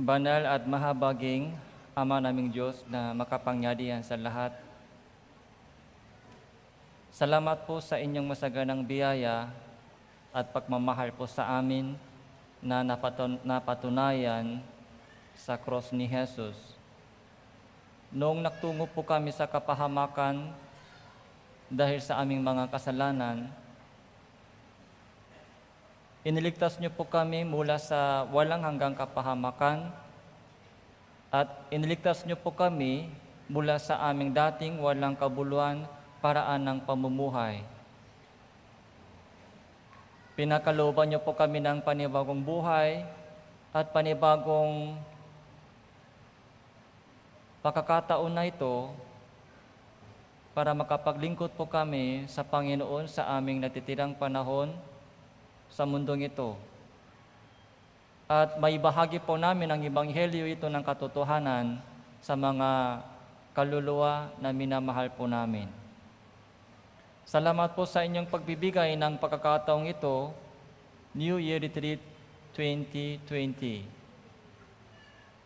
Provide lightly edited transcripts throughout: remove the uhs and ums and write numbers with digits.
Banal at mahabaging Ama naming Diyos na makapangyarihan sa lahat, salamat po sa inyong masaganang biyaya at pagmamahal po sa amin na napatunayan sa cross ni Jesus. Noong nagtungo po kami sa kapahamakan dahil sa aming mga kasalanan, iniligtas niyo po kami mula sa walang hanggang kapahamakan at iniligtas niyo po kami mula sa aming dating walang kabuluhan paraan ng pamumuhay. Pinakalooban niyo po kami ng panibagong buhay at panibagong pagkakataon na ito para makapaglingkod po kami sa Panginoon sa aming natitirang panahon sa mundong ito. At may bahagi po namin ang Ebanghelyo ito ng katotohanan sa mga kaluluwa na minamahal po namin. Salamat po sa inyong pagbibigay ng pagkakataong ito, New Year Retreat 2020.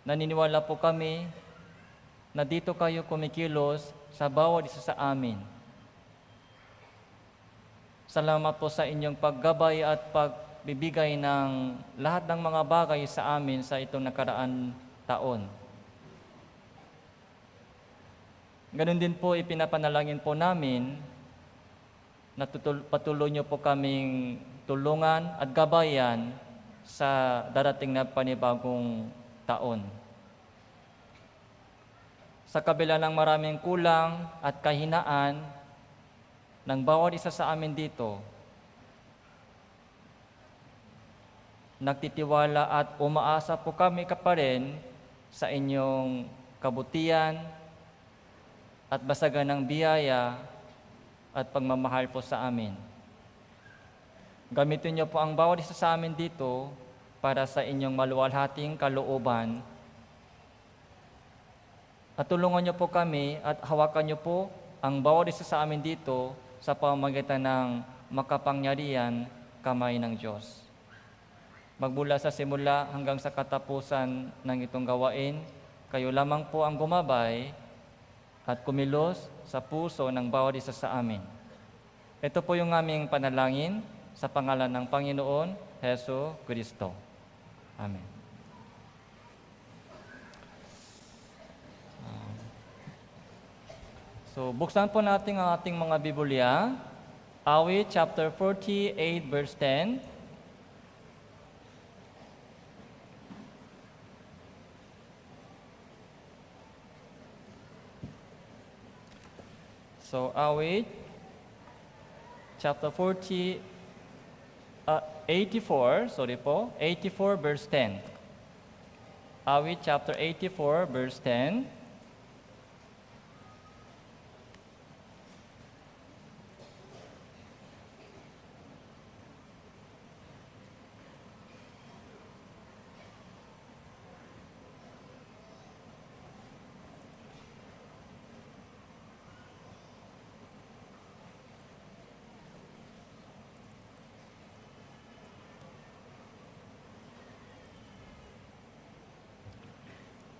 Naniniwala po kami na dito kayo kumikilos sa bawat isa sa amin. Salamat po sa inyong paggabay at pagbibigay ng lahat ng mga bagay sa amin sa itong nakaraan taon. Ganon din po ipinapanalangin po namin na patuloy niyo po kaming tulungan at gabayan sa darating na panibagong taon. Sa kabila ng maraming kulang at kahinaan ng bawat isa sa amin dito, nagtitiwala at umaasa po kami pa rin sa inyong kabutihan at masaganang biyaya at pagmamahal po sa amin. Gamitin niyo po ang bawat isa sa amin dito para sa inyong maluwalhating kalooban. At tulungan niyo po kami at hawakan niyo po ang bawat isa sa amin dito sa pamamagitan ng makapangyarihan kamay ng Diyos. Magmula sa simula hanggang sa katapusan ng itong gawain, kayo lamang po ang gumabay at kumilos sa puso ng bawat isa sa amin. Ito po yung aming panalangin sa pangalan ng Panginoon Hesus Kristo. Amen. So, buksan po natin ang ating mga Biblia. Awit chapter 48 verse 10. So, Awit chapter 84 verse 10. Awit chapter 84 verse 10.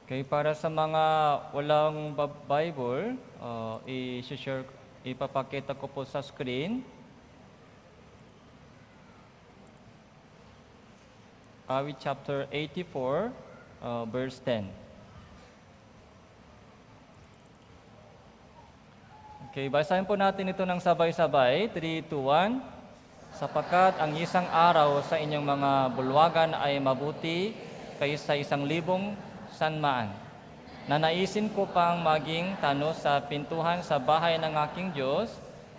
Okay, para sa mga walang Bible, ipapakita ko po sa screen. Awit chapter 84, verse 10. Okay, basahin po natin ito ng sabay-sabay. 3, 2, 1. Sapagkat ang isang araw sa inyong mga bulwagan ay mabuti kaysa 1,000 sanmaan. Nanaisin ko pang maging tano sa pintuhan sa bahay ng aking Diyos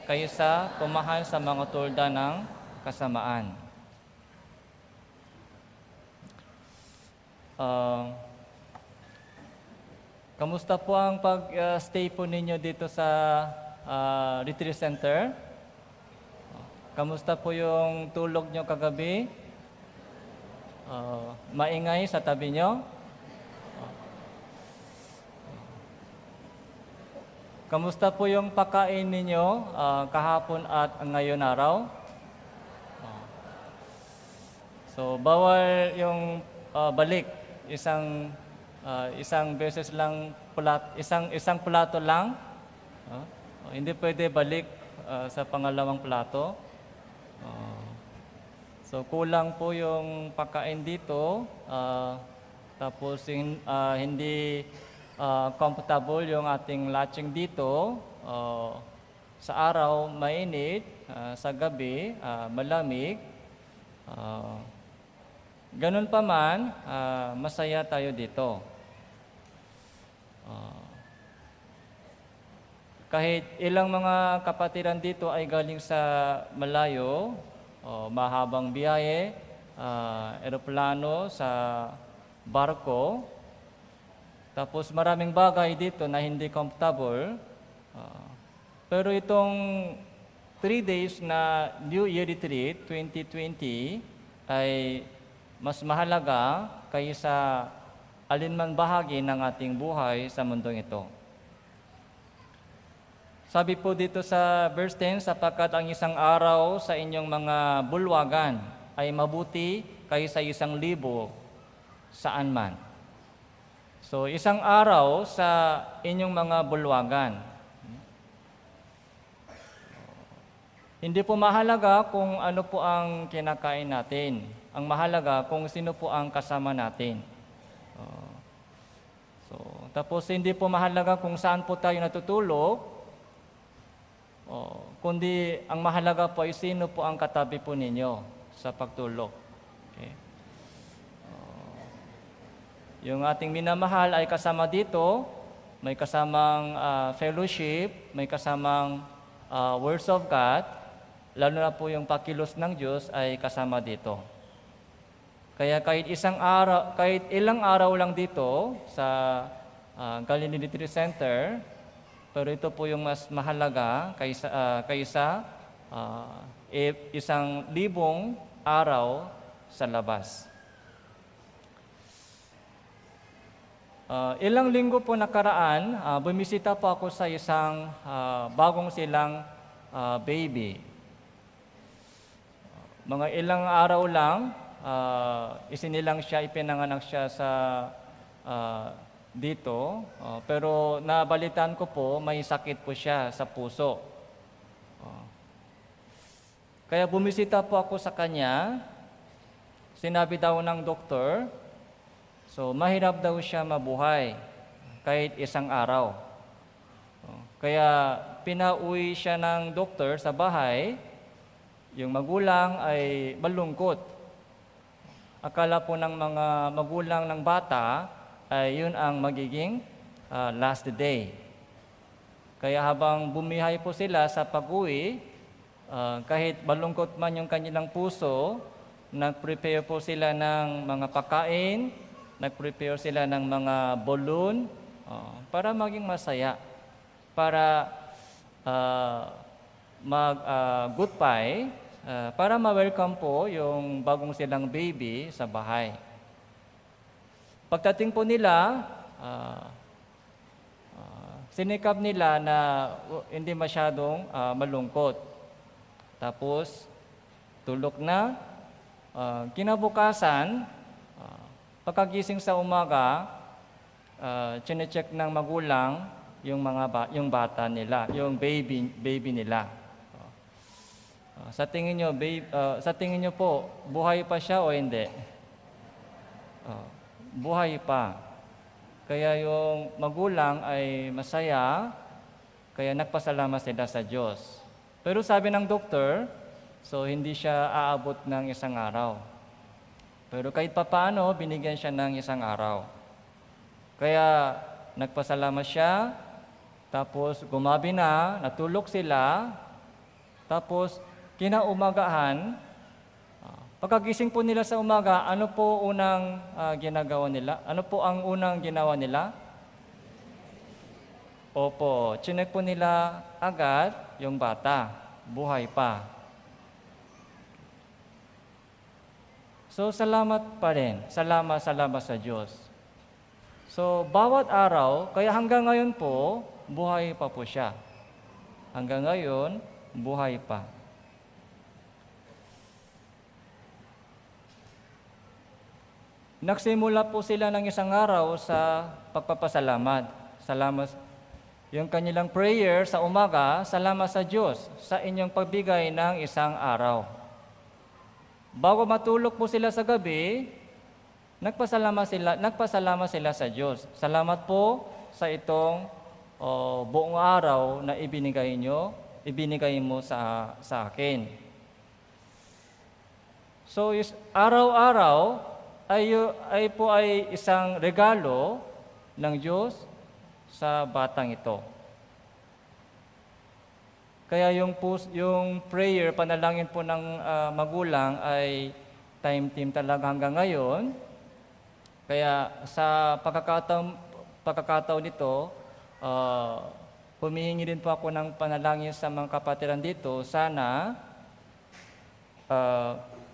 kaysa tumahal sa mga tulda ng kasamaan. Kamusta po ang pag-stay po ninyo dito sa retreat center? Kamusta po yung tulog nyo kagabi? Maingay sa tabi nyo? Kamusta po yung pagkain ninyo kahapon at ngayon araw? So, bawal yung balik isang beses lang isang plato lang. Hindi pwede balik sa pangalawang plato. So kulang po yung pagkain dito, tapos hindi comfortable yung ating lodging dito. Sa araw mainit, sa gabi malamig. Ganun pa man, masaya tayo dito. Kahit ilang mga kapatiran dito ay galing sa malayo, mahabang biyahe, eroplano, sa barko, tapos maraming bagay dito na hindi comfortable. Pero itong 3 days na New Year Retreat 2020 ay mas mahalaga kaysa alinman bahagi ng ating buhay sa mundong ito. Sabi po dito sa verse 10, sapagkat ang isang araw sa inyong mga bulwagan ay mabuti kaysa 1,000 saan man. So, isang araw sa inyong mga bulwagan. Hindi po mahalaga kung ano po ang kinakain natin. Ang mahalaga kung sino po ang kasama natin. Tapos hindi po mahalaga kung saan po tayo natutulog, kundi ang mahalaga po ay sino po ang katabi po ninyo sa pagtulog. Okay? Yung ating minamahal ay kasama dito, may kasamang fellowship, may kasamang words of God, lalo na po yung pakilos ng Diyos ay kasama dito. Kaya kahit ilang araw lang dito sa Galilee Retreat Center, pero ito po yung mas mahalaga kaysa 1,000 araw sa labas. Ilang linggo po nakaraan, bumisita po ako sa isang bagong silang baby. Mga ilang araw lang, ipinanganak siya sa dito, pero nabalitaan ko po may sakit po siya sa puso. Kaya bumisita po ako sa kanya. Sinabi daw ng doktor, so mahirap daw siya mabuhay kahit isang araw. Kaya pinauwi siya ng doktor sa bahay. Yung magulang ay malungkot. Akala po ng mga magulang ng bata ay yun ang magiging last day. Kaya habang bumihay po sila sa pag-uwi, kahit malungkot man yung kanilang puso, nag-prepare po sila ng mga pagkain, nag-prepare sila ng mga balloon para maging masaya, para mag-goodbye, para ma-welcome po yung bagong silang baby sa bahay. Pagdating po nila, sinikap nila na hindi masyadong malungkot. Tapos, tulog na. Kinabukasan, pagkagising sa umaga, chine-check ng magulang yung bata nila, yung baby nila. Sa tingin niyo po, buhay pa siya o hindi? Buhay pa. Kaya yung magulang ay masaya, kaya nagpasalamat sila sa Diyos. Pero sabi ng doktor, so hindi siya aabot ng isang araw. Pero kahit papaano, binigyan siya ng isang araw. Kaya nagpasalamat siya, tapos gumabi na, natulog sila, tapos kinaumagahan, pagkagising po nila sa umaga, ano po unang ginagawa nila? Ano po ang unang ginawa nila? Opo, chinek po nila agad yung bata, buhay pa. So, salamat pa rin. Salamat sa Diyos. So, bawat araw, kaya hanggang ngayon po, buhay pa po siya. Hanggang ngayon, buhay pa. Nagsimula po sila ng isang araw sa pagpapasalamat. Salamat. Yung kanilang prayer sa umaga, salamat sa Diyos sa inyong pagbigay ng isang araw. Bago matulog po sila sa gabi, nagpasalamat sila sa Diyos. Salamat po sa itong buong araw na ibinigay mo sa akin. So, araw-araw ay isang regalo ng Diyos sa batang ito. Kaya yung prayer, panalangin po ng magulang ay time talaga hanggang ngayon. Kaya sa pagkakataon nito, humihingi din po ako ng panalangin sa mga kapatiran dito. Sana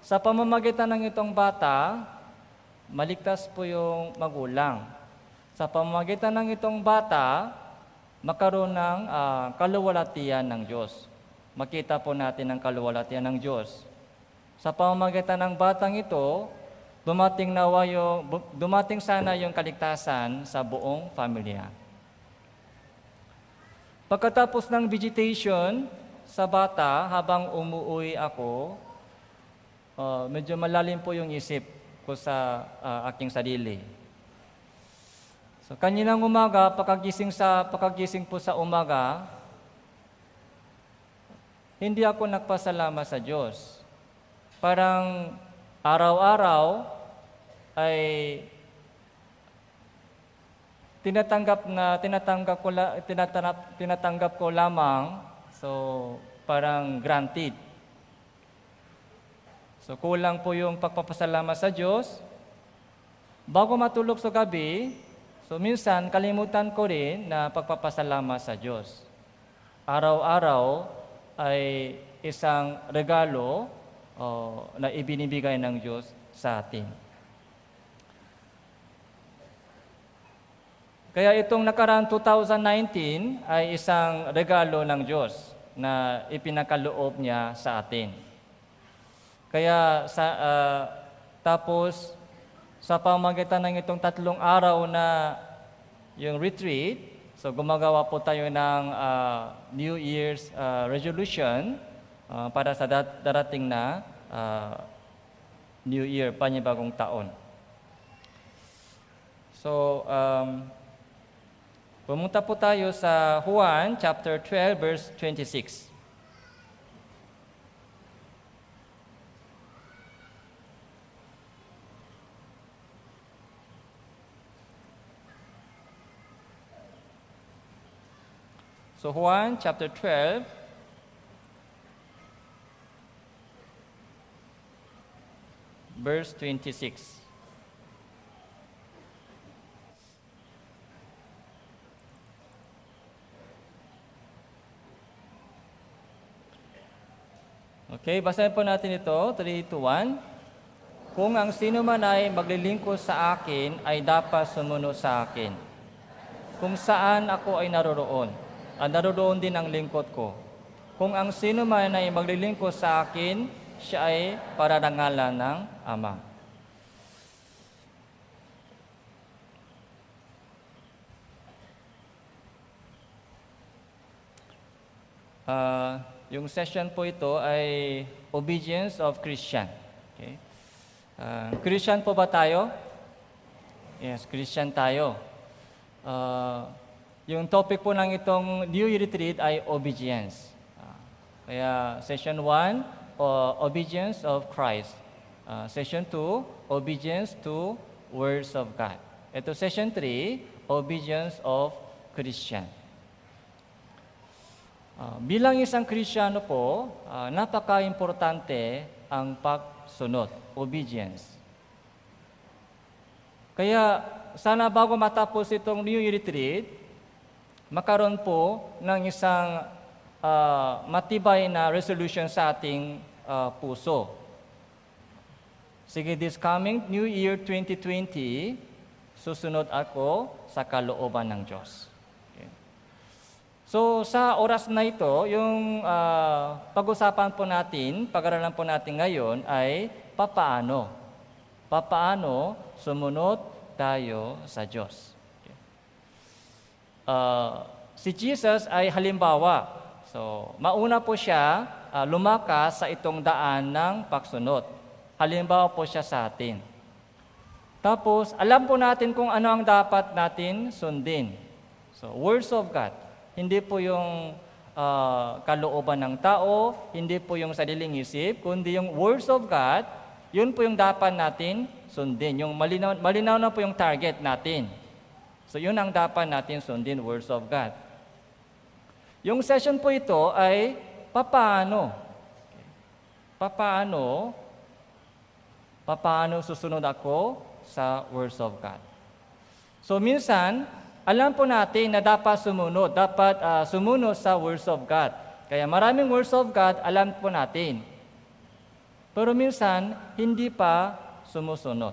sa pamamagitan ng itong bata, maligtas po yung magulang. Sa pamamagitan ng itong bata, magkaroon ng kaluwalhatian ng Diyos. Makita po natin ang kaluwalhatian ng Diyos. Sa pamamagitan ng batang ito, dumating sana yung kaligtasan sa buong pamilya. Pagkatapos ng visitation sa bata, habang umuwi ako, medyo malalim po yung isip ko sa aking sarili. So, kaninang umaga, pagkagising po sa umaga, hindi ako nagpasalamat sa Diyos. Parang araw-araw ay tinatanggap ko lamang, so parang granted. So kulang po yung pagpapasalamat sa Diyos. Bago matulog sa gabi, so minsan kalimutan ko rin na pagpapasalamat sa Diyos. Araw-araw ay isang regalo na ibinibigay ng Diyos sa atin. Kaya itong nakaraang 2019 ay isang regalo ng Diyos na ipinakaloob niya sa atin. Kaya tapos sa pamamagitan ng itong 3 araw na yung retreat, so gumagawa po tayo ng New Year's resolution para sa darating na New Year, panibagong taon. So, pumunta po tayo sa Juan chapter 12 verse 26. So Juan chapter 12 verse 26. Okay, basahin po natin ito, 3, 2, 1. Kung ang sino man ay maglilingkod sa akin, ay dapat sumunod sa akin. Kung saan ako ay naroroon, naroon din ang lingkod ko. Kung ang sino man ay maglilingkod sa akin, siya ay pararangalan ng Ama. Yung session po ito ay Obedience of Christian. Okay? Christian po ba tayo? Yes, Christian tayo. Yung topic po ng itong New Year Retreat ay obedience. Kaya session 1, obedience of Christ. Session 2, obedience to words of God. Ito session 3, obedience of Christian. Bilang isang Kristiyano po, napaka-importante ang pagsunod, obedience. Kaya sana bago matapos itong New Year Retreat, magkaroon po ng isang matibay na resolution sa ating puso. Sige, this coming New Year 2020, susunod ako sa kalooban ng Diyos. Okay. So, sa oras na ito, yung pag-aralan po natin ngayon ay papaano. papaano sumunod tayo sa Diyos. Okay. Si Jesus ay halimbawa. So, mauna po siya lumakas sa itong daan ng pagsunod. Halimbawa po siya sa atin. Tapos, alam po natin kung ano ang dapat natin sundin. So, words of God. Hindi po yung kalooban ng tao, hindi po yung sariling isip, kundi yung words of God, yun po yung dapat natin sundin. Yung malinaw na po yung target natin. So, yun ang dapat natin sundin, words of God. Yung session po ito ay papaano susunod ako sa words of God. So, minsan, alam po natin na dapat sumunod sa words of God. Kaya maraming words of God, alam po natin. Pero minsan, hindi pa sumusunod.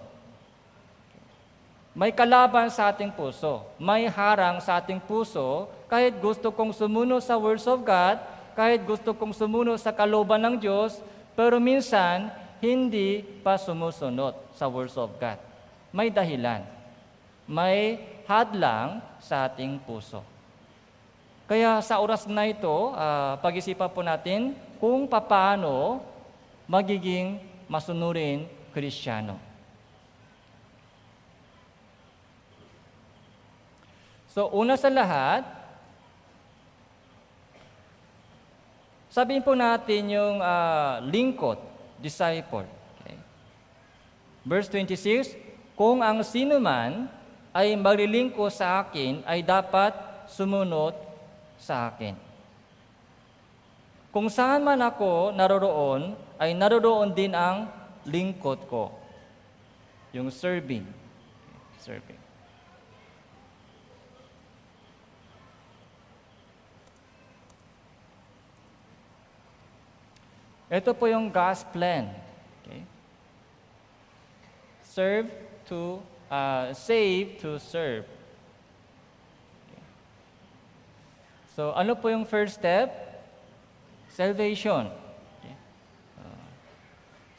May kalaban sa ating puso. May harang sa ating puso. Kahit gusto kong sumunod sa words of God, kahit gusto kong sumunod sa kalooban ng Diyos, pero minsan, hindi pa sumusunod sa words of God. May dahilan. May hadlang sa ating puso. Kaya sa oras na ito, pag-isipan po natin kung paano magiging masunurin Kristiyano. So, una sa lahat, sabihin po natin yung lingkod, disciple. Okay. Verse 26, kung ang sino man ay maglilingkod sa akin, ay dapat sumunod sa akin. Kung saan man ako naroroon, ay naroroon din ang lingkod ko. Yung serving. Serving. Ito po yung God's plan. Okay? Save to serve. Okay. So, ano po yung first step? Salvation. Okay.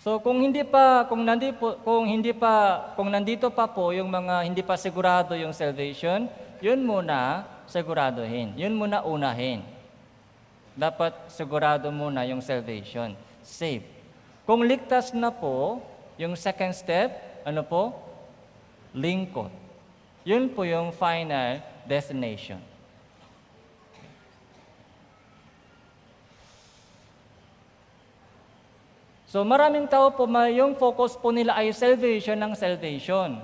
So, kung nandito pa po yung mga hindi pa sigurado yung salvation, yun muna siguraduhin. Yun muna unahin. Dapat sigurado muna yung salvation. Save. Kung ligtas na po, yung second step, ano po? Lingkod. Yun po yung final destination. So maraming tao po, yung focus po nila ay salvation ng salvation.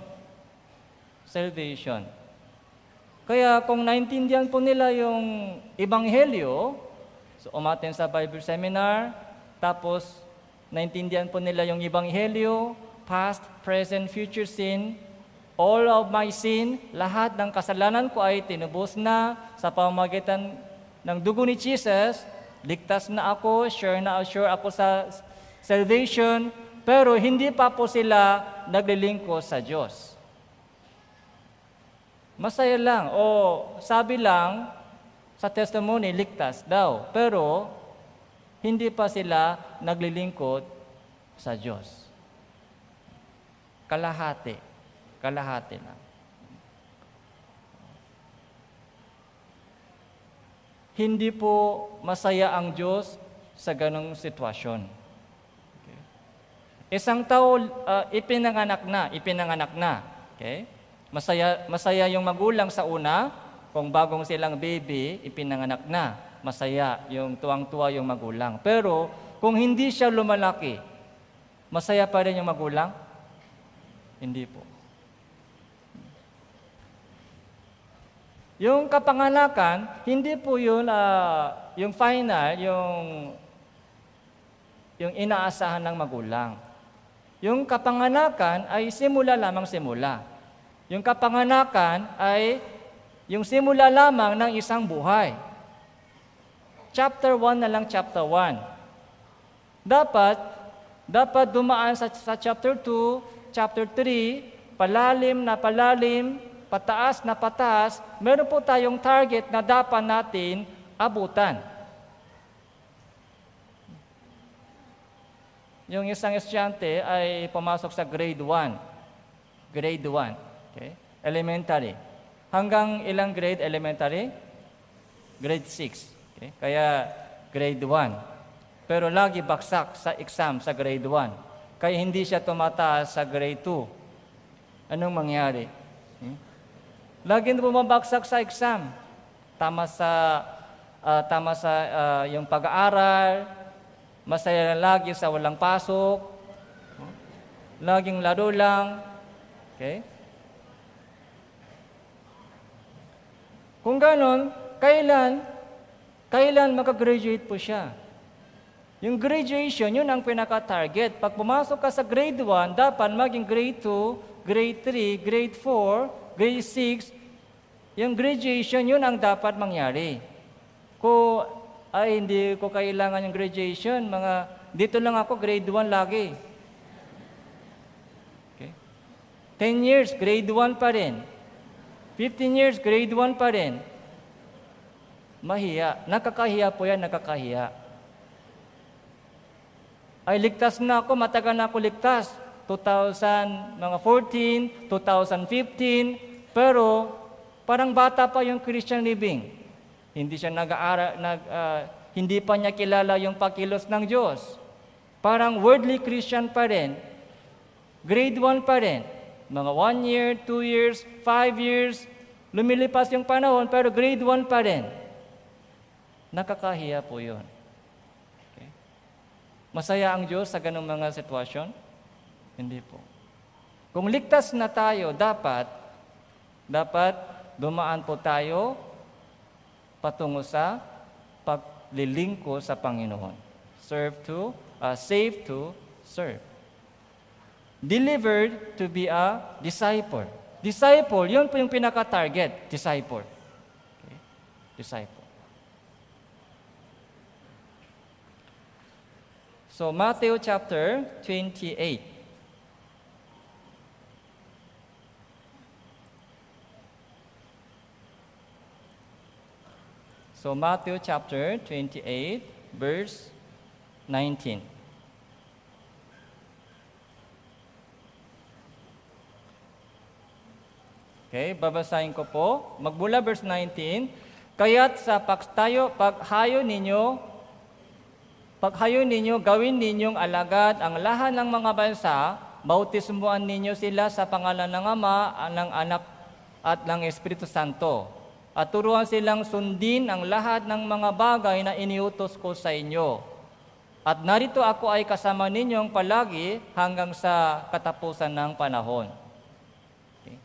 Salvation. Kaya kung naintindihan po nila yung ebanghelyo, so umattend sa Bible seminar, tapos naintindihan po nila yung ebanghelyo, past, present, future sin, all of my sin, lahat ng kasalanan ko ay tinubos na sa pamamagitan ng dugo ni Jesus, ligtas na ako, sure ako sa salvation, pero hindi pa po sila naglilingkod sa Diyos. Masaya lang, o sabi lang sa testimony, ligtas daw, pero hindi pa sila naglilingkod sa Diyos. Kalahati lang. Hindi po masaya ang Diyos sa ganong sitwasyon. Okay. Isang tao ipinanganak na. Okay? Masaya yung magulang sa una, kung bagong silang baby, ipinanganak na. Masaya yung tuwang-tuwa yung magulang. Pero kung hindi siya lumalaki, masaya pa rin yung magulang? Hindi po. Yung kapanganakan, hindi po yun yung final, yung inaasahan ng magulang. Yung kapanganakan ay simula. Yung kapanganakan ay yung simula lamang ng isang buhay. Chapter 1 na lang, chapter 1. Dapat dumaan sa chapter 2, chapter 3, palalim na palalim, pataas na pataas, meron po tayong target na dapat natin abutan. yung isang estudyante ay pumasok sa grade 1. Grade 1. Okay? Elementary. Hanggang ilang grade elementary? Grade 6. Okay? Kaya grade 1. Pero lagi baksak sa exam sa grade 1. Kaya hindi siya tumataas sa grade 2. Anong mangyari? Lagi na bumabagsak sa exam. Tama sa yung pag-aaral, masaya lagi sa walang pasok, laging laro lang. Okay? Kung ganon, kailan makagraduate po siya? Yung graduation, yun ang pinaka-target. Pag pumasok ka sa grade 1, dapat maging grade 2, grade 3, grade 4, grade 6. Yung graduation, yun ang dapat mangyari. Kung hindi ko kailangan yung graduation, dito lang ako, grade 1 lagi. Okay? 10 years, grade 1 pa rin. 15 years, grade 1 pa rin. Mahiya. Nakakahiya po yan, nakakahiya. Ay, ligtas na ako, matagal na ako ligtas. 2014, 2015, pero parang bata pa yung Christian living. Hindi siya hindi pa niya kilala yung pagkilos ng Diyos. Parang worldly Christian pa rin. Grade 1 pa rin. Mga 1 year, 2 years, 5 years, lumilipas yung panahon, pero grade 1 pa rin. Nakakahiya po yun. Okay. Masaya ang Diyos sa ganung mga sitwasyon? Hindi po. Kung ligtas na tayo, dapat dumaan po tayo patungo sa paglilingkod sa Panginoon. Save to serve. Delivered to be a disciple. Disciple, yun po yung pinaka-target. Disciple. Okay? Disciple. So, Matthew chapter 28. So, Matthew chapter 28, verse 19. Okay, babasahin ko po. Magmula verse 19, kaya't sa paghayo ninyo, gawin ninyong alagad ang lahat ng mga bansa, bautismuan ninyo sila sa pangalan ng Ama, ng Anak, at ng Espiritu Santo. At turuan silang sundin ang lahat ng mga bagay na iniutos ko sa inyo. At narito ako ay kasama ninyong palagi hanggang sa katapusan ng panahon. Okay.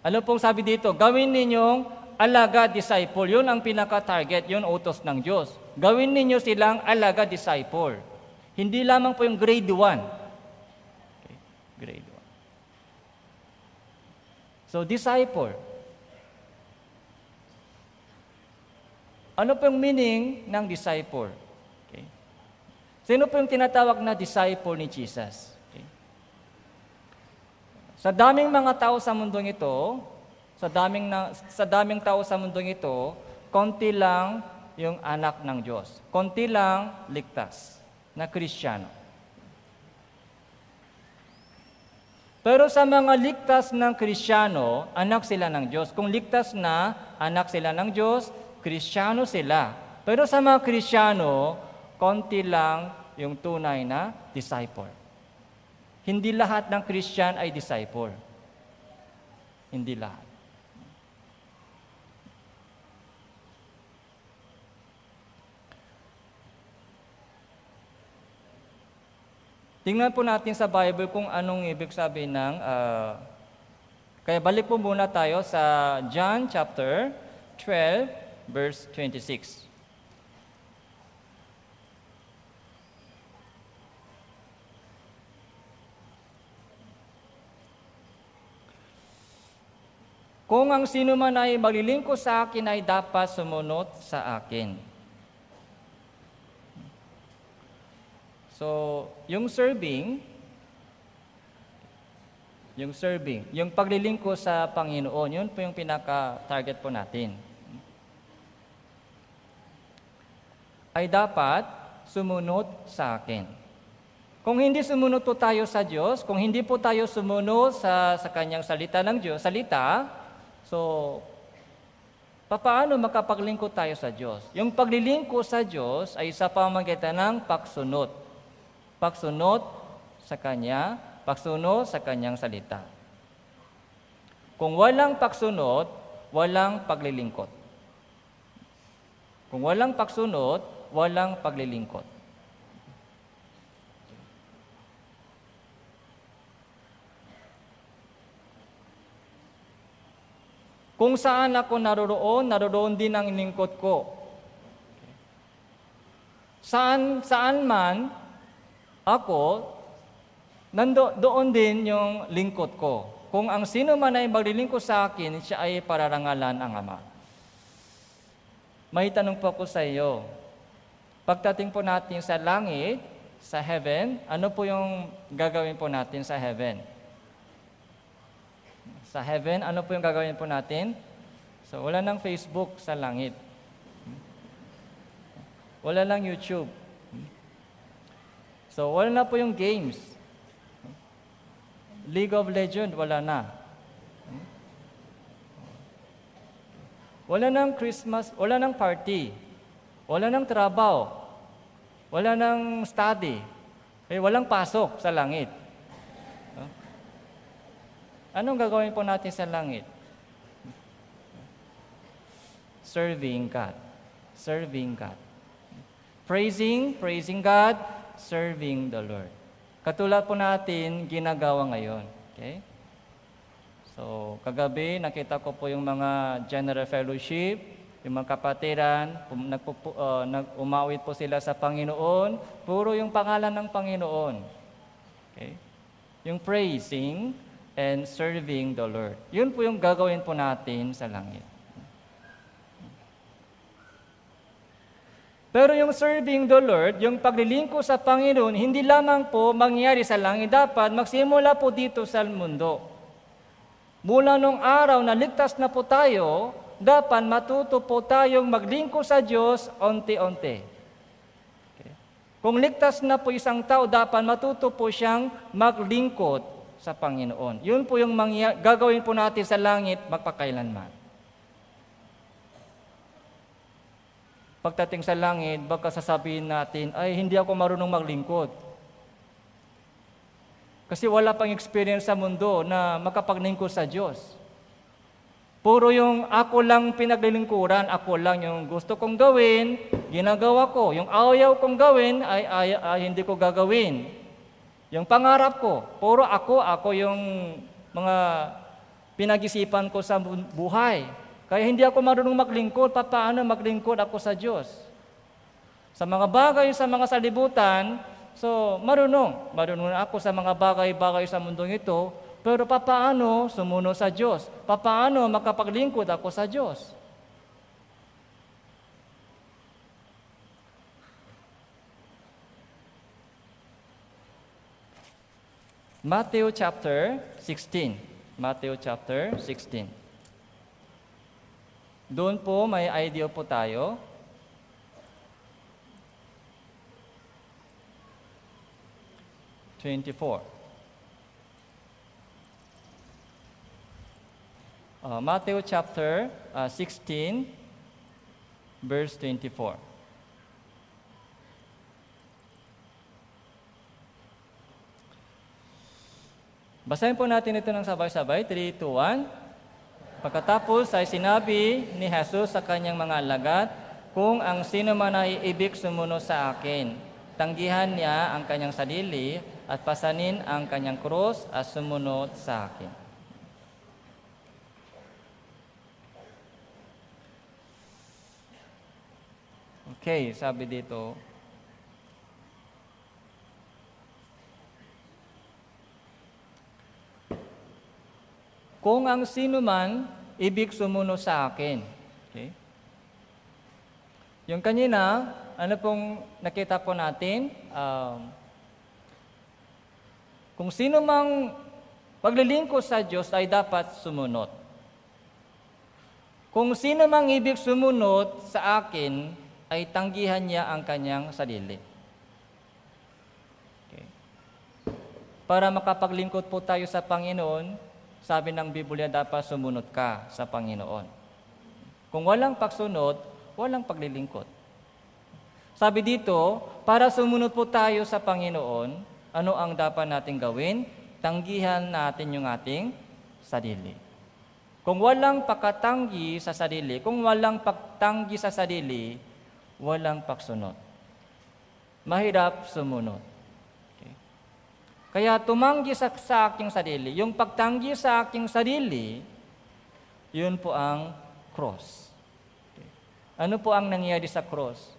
Ano pong sabi dito? Gawin ninyong alagad disciple. Yun ang pinaka-target, yun utos ng Diyos. Gawin ninyo silang alagad disciple. Hindi lamang po yung grade 1. Okay. Grade 1. So, disciple. Ano po yung meaning ng disciple? Okay. Sino po yung tinatawag na disciple ni Jesus? Okay. Sa daming mga tao sa mundong ito, sa daming tao sa mundong ito, konti lang yung anak ng Diyos. Konti lang ligtas na Kristiyano. Pero sa mga ligtas ng Kristiyano, anak sila ng Diyos. Kung ligtas na anak sila ng Diyos, Kristiyano sila. Pero sa mga Kristiyano, konti lang yung tunay na disciple. Hindi lahat ng Christian ay disciple. Hindi lahat. Tingnan po natin sa Bible kung anong ibig sabihin ng... kaya balik po muna tayo sa John chapter 12, verse 26. Kung ang sino man ay maglilingkod sa akin ay dapat sumunod sa akin. So, yung serving, yung paglilingkod sa Panginoon, yun po yung pinaka-target po natin. Ay dapat sumunod sa akin. Kung hindi sumunod po tayo sa Diyos, kung hindi po tayo sumunod sa kanyang salita ng Diyos, so paano makapaglingkod tayo sa Diyos? Yung paglilingkod sa Diyos ay sa pamamagitan ng pagsunod. Pagsunod sa Kanya, pagsunod sa Kanyang salita. Kung walang pagsunod, walang paglilingkod. Kung walang pagsunod, walang paglilingkod. Kung saan ako naroon din ang lingkod ko. Saan man ako, doon din yung lingkod ko. Kung ang sino man ay maglilingkod sa akin, siya ay pararangalan ang Ama. May tanong po ako sa iyo. Pagdating po natin sa langit, sa heaven, ano po yung gagawin po natin sa heaven? Sa heaven, ano po yung gagawin po natin? So, wala nang Facebook sa langit. Wala lang YouTube. So, wala na po yung games. League of Legends, wala na. Wala nang Christmas, wala nang party. Wala nang trabaho. Wala nang study. Walang pasok sa langit. Anong gagawin po natin sa langit? Serving God. Serving God. Praising God, serving the Lord. Katulad po natin ginagawa ngayon. Okay? So, kagabi nakita ko po yung mga general fellowship, yung mga kapatiran, umawit po sila sa Panginoon, puro yung pangalan ng Panginoon. Okay? Yung praising and serving the Lord. Yun po yung gagawin po natin sa langit. Pero yung serving the Lord, yung paglilingkod sa Panginoon, hindi lamang po mangyari sa langit. Dapat magsimula po dito sa mundo. Mula nung araw na ligtas na po tayo, dapat matuto po tayong maglingkod sa Diyos onti-onti. Okay. Kung ligtas na po isang tao, dapat matuto po siyang maglingkod sa Panginoon. Yun po yung gagawin po natin sa langit magpakailanman. Pagdating sa langit, baka sasabihin natin, ay hindi ako marunong maglingkod. Kasi wala pang experience sa mundo na makapaglingkod sa Diyos. Puro yung ako lang pinaglilingkuran, ako lang yung gusto kong gawin, ginagawa ko. Yung ayaw kong gawin, ay hindi ko gagawin. Yung pangarap ko, puro ako yung mga pinag-isipan ko sa buhay. Kaya hindi ako marunong maglingkod. Paano maglingkod ako sa Diyos? Sa mga bagay, sa mga salibutan, so marunong ako sa mga bagay-bagay sa mundong ito, pero paano sumunod sa Diyos? Paano makapaglingkod ako sa Diyos? Matthew chapter 16. Matthew chapter 16. Doon po may idea po tayo. Matthew chapter 16, verse 24. Basahin po natin ito ng sabay-sabay. 3, 2, 1. Pagkatapos ay sinabi ni Jesus sa kanyang mga alagad, kung ang sino man ay ibig sumunod sa akin, tanggihan niya ang kanyang sarili at pasanin ang kanyang krus at sumunod sa akin. Okay, sabi dito, kung ang sino man ibig sumunod sa akin. Okay? Yung kanina, ano pong nakita po natin? Kung sino mang paglilingkod sa Diyos ay dapat sumunod. Kung sino mang ibig sumunod sa akin, ay tanggihan niya ang kanyang sarili. para makapaglingkod po tayo sa Panginoon, sabi ng Biblia, dapat sumunod ka sa Panginoon. Kung walang pagsunod, walang paglilingkod. Sabi dito, para sumunod po tayo sa Panginoon, ano ang dapat nating gawin? Tanggihan natin yung ating sarili. Kung walang pagkatanggi sa sarili, kung walang pagtanggi sa sarili, walang pagsunod. Mahirap sumunod. Okay. Kaya tumanggi sa aking sarili. Yung pagtanggi sa aking sarili, yun po ang cross. Okay. Ano po ang nangyari sa cross?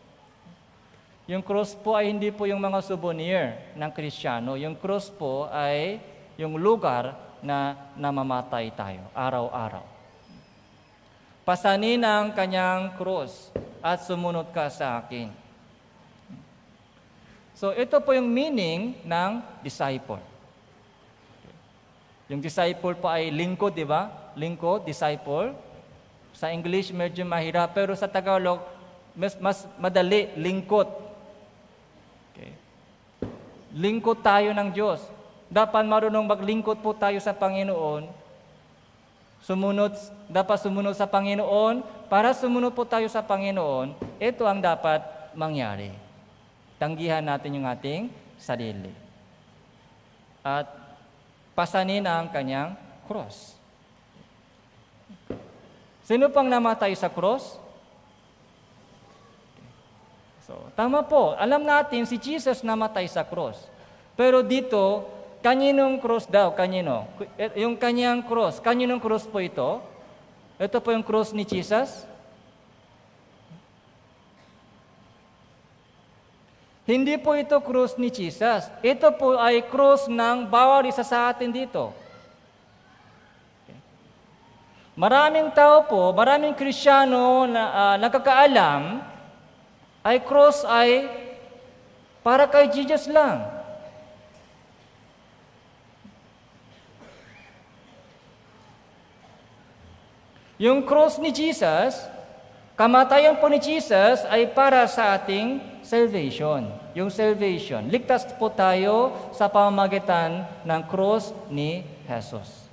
Yung cross po ay hindi po yung mga souvenir ng Kristiyano. Yung cross po ay yung lugar na namamatay tayo araw-araw. Pasanin ang kanyang cross at sumunod ka sa akin. So ito po yung meaning ng disciple. Yung disciple po ay lingkod, di ba? Lingkod, disciple. Sa English medyo mahirap, pero sa Tagalog mas madali, lingkod. Okay. Lingkod tayo ng Diyos. Dapat marunong maglingkod po tayo sa Panginoon. Dapat sumunod sa Panginoon. Para sumunod po tayo sa Panginoon, ito ang dapat mangyari. Tanggihan natin yung ating sarili. At pasanin ang kanyang cross. Sino pang namatay sa cross? So, tama po. Alam natin si Jesus namatay sa cross. Pero dito, kaninong cross daw? Kanino? Yung kanyang cross. Kaninong cross po ito? Ito po yung cross ni Jesus? Hindi po ito cross ni Jesus. Ito po ay cross ng bawat isa sa atin dito. Okay. Maraming tao po, maraming Kristiyano na nakakaalam, ay cross ay para kay Jesus lang. Yung cross ni Jesus, kamatayan po ni Jesus ay para sa ating salvation. Yung salvation. Ligtas po tayo sa pamamagitan ng cross ni Jesus.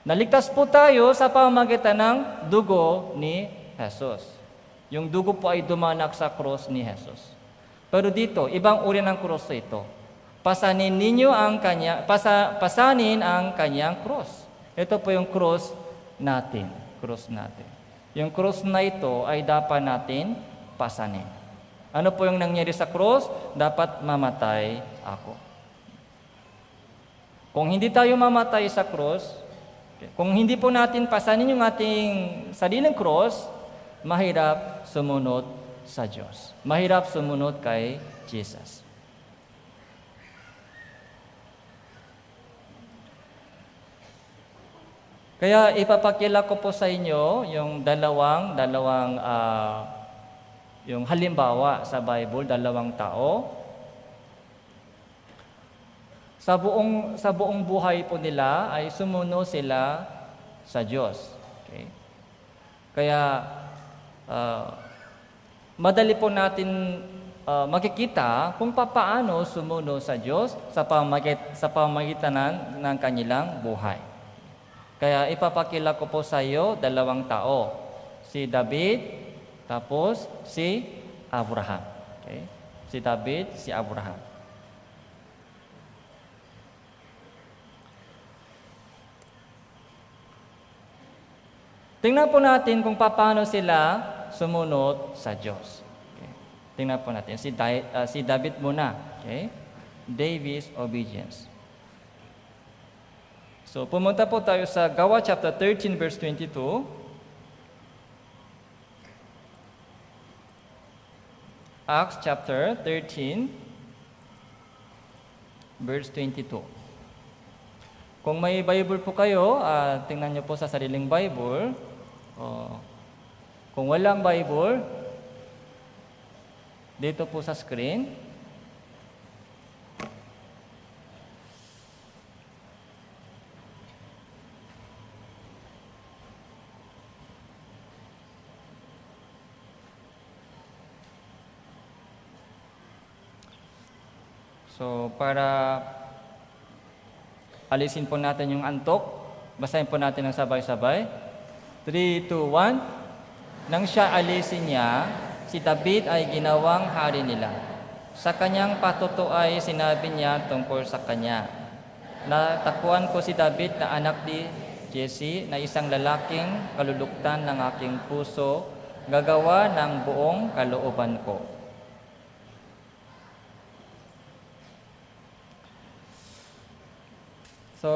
Naligtas po tayo sa pamamagitan ng dugo ni Jesus. Yung dugo po ay dumanak sa cross ni Jesus. Pero dito, ibang uri ng cross ito. Pasanin ang kanyang cross. Ito po yung cross natin. Cross natin. Yung cross na ito ay dapat natin pasanin. Ano po yung nangyari sa cross? Dapat mamatay ako. Kung hindi tayo mamatay sa cross, kung hindi po natin pasanin yung ating sariling cross, mahirap sumunod sa Diyos. Mahirap sumunod kay Jesus. Kaya ipapakila ko po sa inyo yung dalawang yung halimbawa sa Bible, dalawang tao. Sa buong buhay po nila ay sumunod sila sa Diyos. Okay? Kaya madali po natin makikita kung paano sumunod sa Diyos sa pamamagitan ng kanilang buhay. Kaya ipapakila ko po sa iyo dalawang tao. Si David, tapos si Abraham. Okay? Si David, si Abraham. Tingnan po natin kung paano sila sumunod sa Diyos. Okay? Tingnan po natin. Si David muna. Okay? David's obedience. So, pumunta po tayo sa Gawa chapter 13, verse 22. Acts chapter 13, verse 22. Kung may Bible po kayo, tingnan nyo po sa sariling Bible. Kung walang Bible, dito po sa screen. So, para alisin po natin yung antok, basahin po natin ng sabay-sabay. 3, 2, 1. Nang siya alisin niya, si David ay ginawang hari nila. Sa kanyang patuto ay sinabi niya tungkol sa kanya. Natakbuhan ko si David na anak ni Jesse na isang lalaking kaluluktan ng aking puso, gagawa ng buong kalooban ko. So,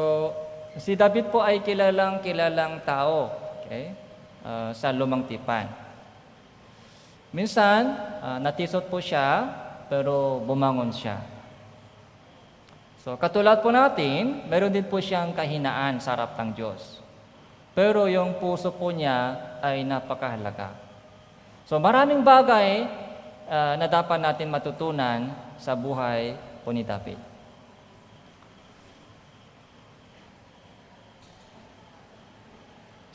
si David po ay kilalang tao, okay? Sa Lumang Tipan. Minsan, natisot po siya, pero bumangon siya. So, katulad po natin, meron din po siyang kahinaan sa harap ng Diyos. Pero yung puso po niya ay napakahalaga. So, maraming bagay na dapat natin matutunan sa buhay po ni David.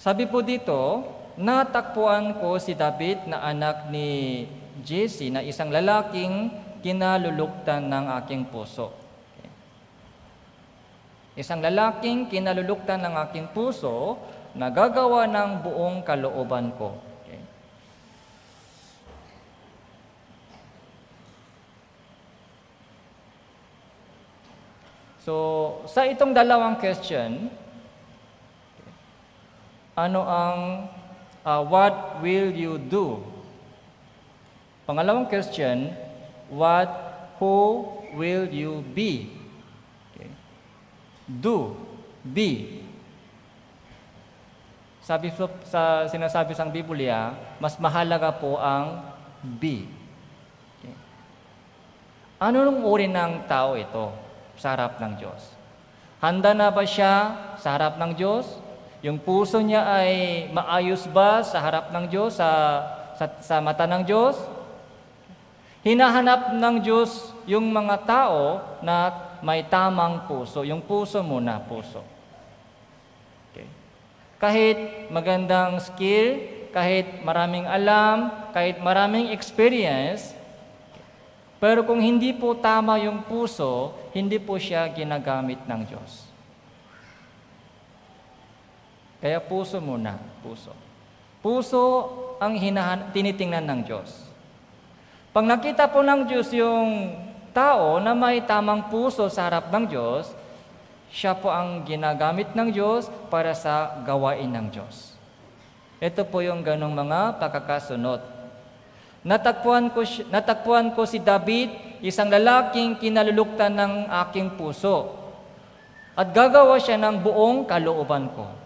Sabi po dito, natakpuan ko si David na anak ni Jesse na isang lalaking kinaluluktan ng aking puso. Okay. Isang lalaking kinaluluktan ng aking puso na gagawa ng buong kalooban ko. Okay. So, sa itong dalawang question, ano ang what will you do? Pangalawang question, who will you be? Okay. Do, be. Sinasabi sa Biblia, mas mahalaga po ang be. Okay. Ano nung uri ng tao ito sa harap ng Diyos? Handa na ba siya sa harap ng Diyos? Yung puso niya ay maayos ba sa harap ng Diyos, sa mata ng Diyos? Hinahanap ng Diyos yung mga tao na may tamang puso. Yung puso muna, puso. Okay. Kahit magandang skill, kahit maraming alam, kahit maraming experience, pero kung hindi po tama yung puso, hindi po siya ginagamit ng Diyos. Kaya puso muna, puso. Puso ang tinitingnan ng Diyos. Pag nakita po ng Diyos yung tao na may tamang puso sa harap ng Diyos, siya po ang ginagamit ng Diyos para sa gawain ng Diyos. Ito po yung ganong mga pagkakasunod. Natakpuan ko si David, isang lalaking kinaluluktan ng aking puso, at gagawa siya ng buong kalooban ko.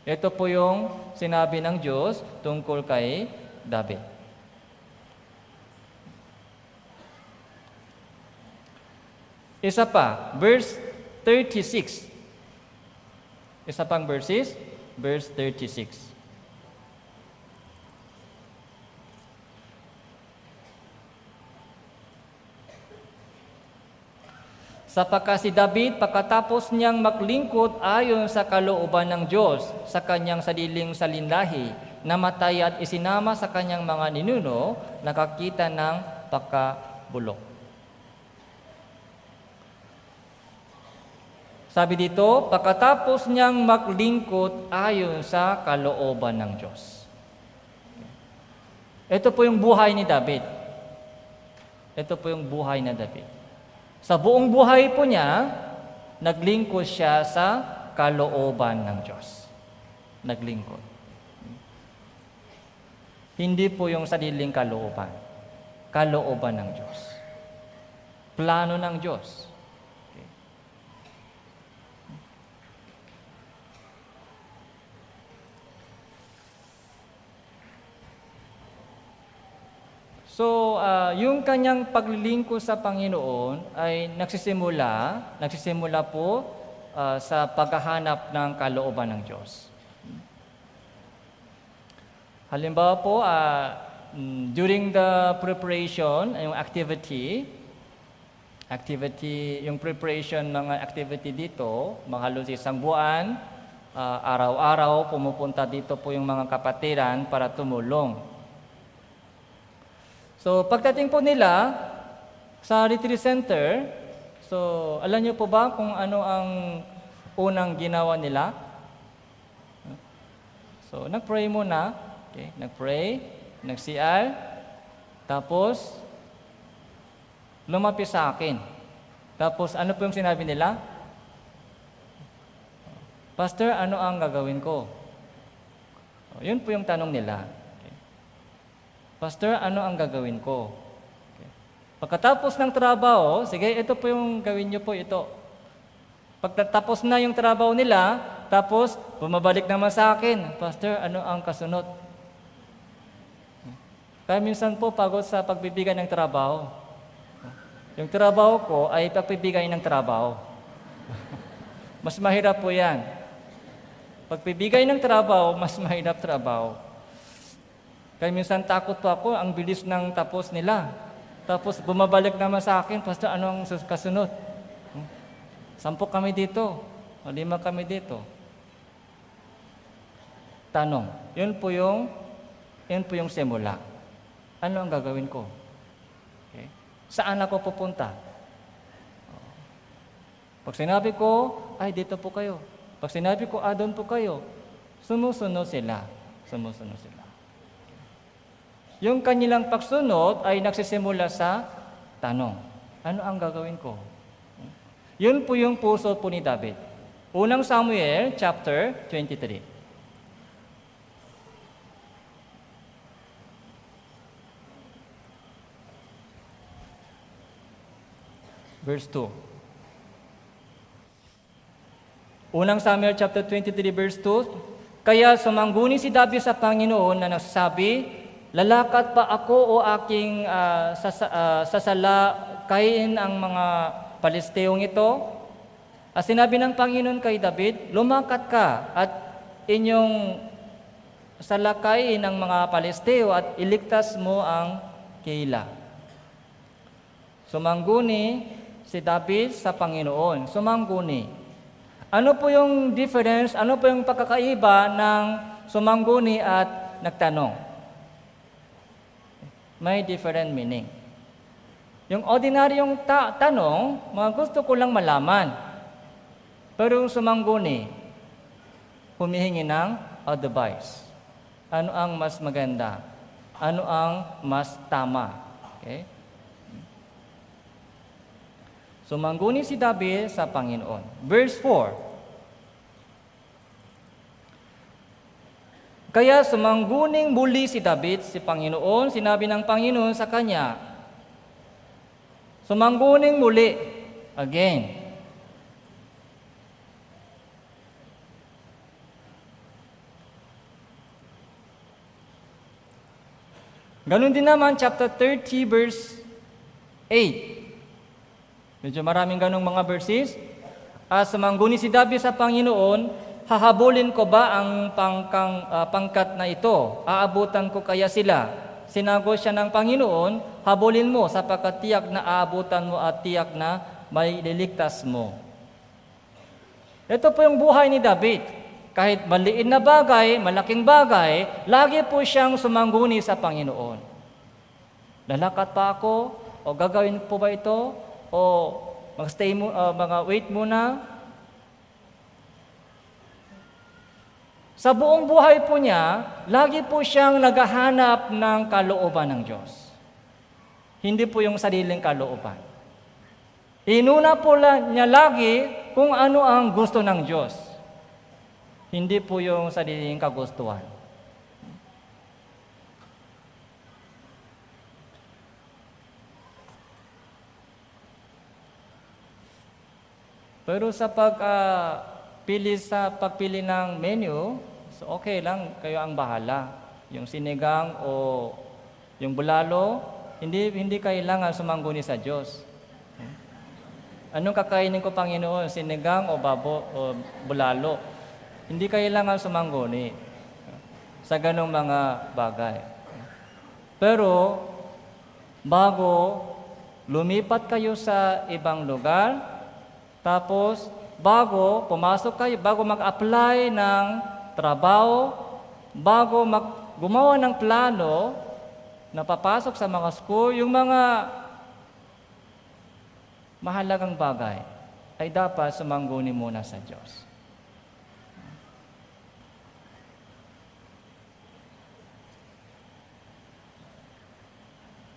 Ito po yung sinabi ng Diyos tungkol kay David. Isa pa, verse 36. Isa pang verses, verse 36. Sapagkat si David, pagkatapos niyang maglingkod ayon sa kalooban ng Diyos sa kanyang sariling salinlahi, namatay at isinama sa kanyang mga ninuno, nakakita ng pagkabulok. Sabi dito, pagkatapos niyang maglingkod ayon sa kalooban ng Diyos. Ito po yung buhay ni David. Ito po yung buhay na David. Sa buong buhay po niya, naglingkod siya sa kalooban ng Diyos. Naglingkod. Hindi po yung sariling kalooban. Kalooban ng Diyos. Plano ng Diyos. So, yung kanyang paglilingkod sa Panginoon ay nagsisimula po sa paghahanap ng kalooban ng Diyos. Halimbawa po, during the preparation, yung yung preparation ng activity dito, halos isang buwan, araw-araw pumupunta dito po yung mga kapatiran para tumulong. So, pagdating po nila, Sa retreat center, so alam niyo po ba kung ano ang unang ginawa nila? So nag-pray muna, okay? Nag-pray, nag-CR, tapos lumapit sa akin. Tapos ano po yung sinabi nila? Pastor, ano ang gagawin ko? So, yun po yung tanong nila. Okay. Pastor, ano ang gagawin ko? Pagkatapos ng trabaho, sige, ito po yung gawin nyo po ito. Pagtatapos na yung trabaho nila, tapos bumabalik naman sa akin, Pastor, ano ang kasunod? Kaya minsan po pagod sa pagbibigay ng trabaho. Yung trabaho ko ay pagbibigay ng trabaho. Mas mahirap po yan. Pagbibigay ng trabaho, mas mahirap trabaho. Kaya minsan takot po ako, ang bilis ng tapos nila. Tapos bumabalik naman sa akin, Pastor, anong kasunod? 10 kami dito, o 5 kami dito. Tanong, yun po yung simula. Ano ang gagawin ko? Okay. Saan ako pupunta? Pag sinabi ko, ay dito po kayo. Pag sinabi ko, doon po kayo. Sumusunod sila. Sumusunod sila. Yung kanilang pagsunod ay nagsisimula sa tanong. Ano ang gagawin ko? Yun po yung puso po ni David. Unang Samuel, chapter 23. Verse 2. Unang Samuel, chapter 23, verse 2. Kaya sumangguni si David sa Panginoon na nagsasabi, lalakad pa ako o aking sasalakayin ang mga Palesteong ito? At sinabi ng Panginoon kay David, lumakat ka at inyong salakayin ang mga Palesteo at iligtas mo ang Keila. Sumangguni si David sa Panginoon. Sumangguni. Ano po yung difference, ano po yung pagkakaiba ng sumangguni at nagtanong? May different meaning. Yung ordinaryong tanong, mga gusto ko lang malaman. Pero yung sumangguni, humihingi ng advice. Ano ang mas maganda? Ano ang mas tama? Okay? Sumangguni si David sa Panginoon. Verse 4. Kaya sumangguning muli si David si Panginoon, sinabi ng Panginoon sa kanya, sumangguning muli, again. Ganun din naman, chapter 30, verse 8. Medyo maraming ganung mga verses. Sumangguni si David sa Panginoon, hahabulin ko ba ang pangkat na ito? Aabutan ko kaya sila? Sinagot siya ng Panginoon, habulin mo sapagkat tiyak na aabutan mo at tiyak na may liligtas mo. Ito po yung buhay ni David. Kahit maliit na bagay, malaking bagay, lagi po siyang sumangguni sa Panginoon. Lalakat pa ako? O gagawin po ba ito? O wait muna? Sa buong buhay po niya, lagi po siyang naghahanap ng kalooban ng Diyos. Hindi po yung sariling kalooban. Inuna po niya lagi kung ano ang gusto ng Diyos. Hindi po yung sariling kagustuhan. Pero sa pagpili ng menu, so okay lang, kayo ang bahala. Yung sinigang o yung bulalo, hindi kailangan sumangguni sa Diyos. Anong kakainin ko, Panginoon? Sinigang o babo o bulalo? Hindi kailangan sumangguni sa ganong mga bagay. Pero bago lumipat kayo sa ibang lugar, tapos bago pumasok kayo, bago mag-apply ng trabaho, bago gumawa ng plano na papasok sa mga school, yung mga mahalagang bagay, ay dapat sumangguni muna sa Diyos.